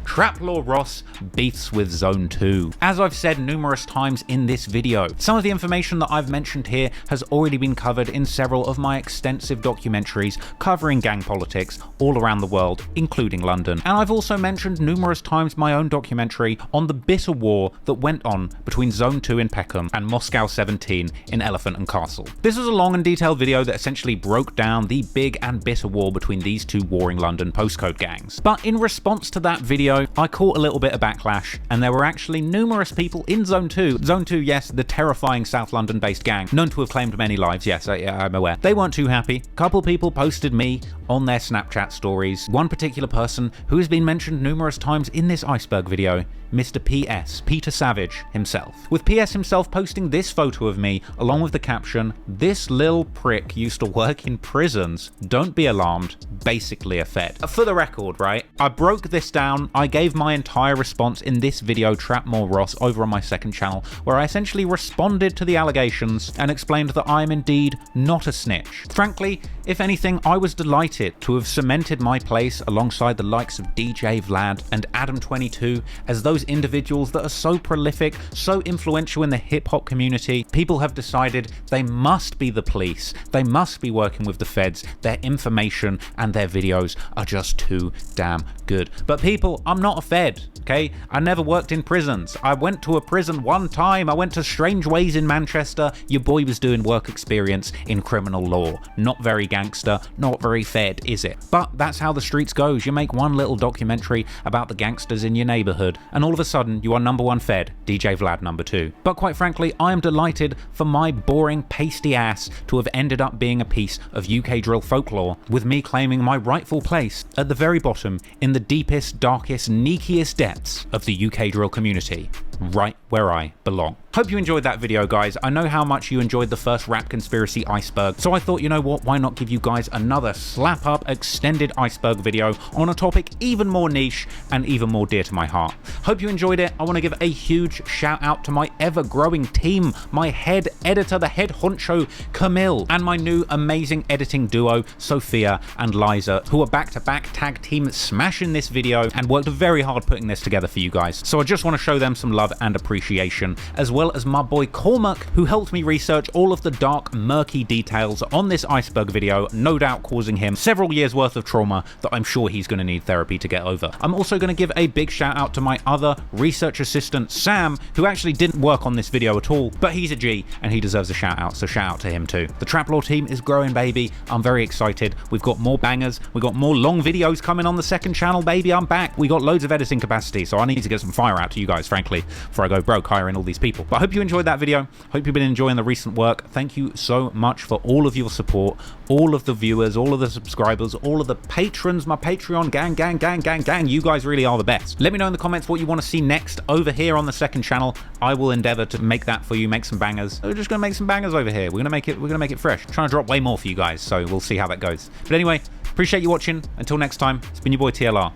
Trap Law Ross beefs with Zone 2. As I've said numerous times in this video, some of the information that I've mentioned here has already been covered in several of my extensive documentaries covering gang politics all around the world, including London. And I've also mentioned numerous times my own documentary on the bitter war that went on between Zone 2 in Peckham and Moscow 17 in Elephant and Castle. This was a long and detailed video that essentially broke down the big and bitter war between these two warring London postcode gangs. But in response to that video, I caught a little bit of backlash, and there were actually numerous people in Zone 2. Zone 2, yes, the terrifying South London based gang, known to have claimed many lives, yes, I'm aware. They weren't too happy. A couple people posted me on their Snapchat stories. One particular person who has been mentioned numerous times in this Iceberg video, Mr. PS, Peter Savage himself. With PS himself posting this photo of me along with the caption, "This lil prick used to work in prisons, don't be alarmed, basically a fed." For the record, right, I broke this down, I gave my entire response in this video, Trap More Ross, over on my second channel, where I essentially responded to the allegations and explained that I am indeed not a snitch. Frankly, if anything, I was delighted to have cemented my place alongside the likes of DJ Vlad and Adam22 as those individuals that are so prolific, so influential in the hip-hop community. People have decided they must be the police, they must be working with the feds, their information and their videos are just too damn good. But people, I'm not a fed, okay? I never worked in prisons. I went to a prison one time, I went to Strange Ways in Manchester. Your boy was doing work experience in criminal law. Not very gangster, not very fed, is it? But that's how the streets goes. You make one little documentary about the gangsters in your neighborhood, and all of a sudden you are #1 fed, DJ Vlad #2. But quite frankly, I am delighted for my boring, pasty ass to have ended up being a piece of UK drill folklore, with me claiming my rightful place at the very bottom in the deepest, darkest, sneakiest depths of the UK drill community, right where I belong. Hope you enjoyed that video, guys. I know how much you enjoyed the first rap conspiracy Iceberg, so I thought, you know what, why not give you guys another slap up extended Iceberg video on a topic even more niche and even more dear to my heart. Hope you enjoyed it. I want to give a huge shout out to my ever growing team, my head editor, the head honcho Camille, and my new amazing editing duo Sophia and Liza, who are back-to-back tag team smashing this video and worked very hard putting this together for you guys. So I just want to show them some love and appreciation, as well as my boy Cormac, who helped me research all of the dark, murky details on this Iceberg video, no doubt causing him several years worth of trauma that I'm sure he's going to need therapy to get over. I'm also going to give a big shout out to my other research assistant Sam, who actually didn't work on this video at all, but he's a G and he deserves a shout out, so shout out to him too. The Trap Law team is growing, baby. I'm very excited. We've got more bangers, we've got more long videos coming on the second channel, baby. I'm back. We got loads of editing capacity, so I need to get some fire out to you guys, frankly, before I go broke hiring all these people. But I hope you enjoyed that video. Hope you've been enjoying the recent work. Thank you so much for all of your support, all of the viewers, all of the subscribers, all of the patrons, my Patreon gang. You guys really are the best. Let me know in the comments what you want to see next over here on the second channel. I will endeavor to make that for you, make some bangers. We're just gonna make some bangers over here. We're gonna make it fresh. I'm trying to drop way more for you guys, so we'll see how that goes. But anyway, appreciate you watching. Until next time, it's been your boy TLR.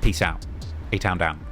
Peace out. A-Town down.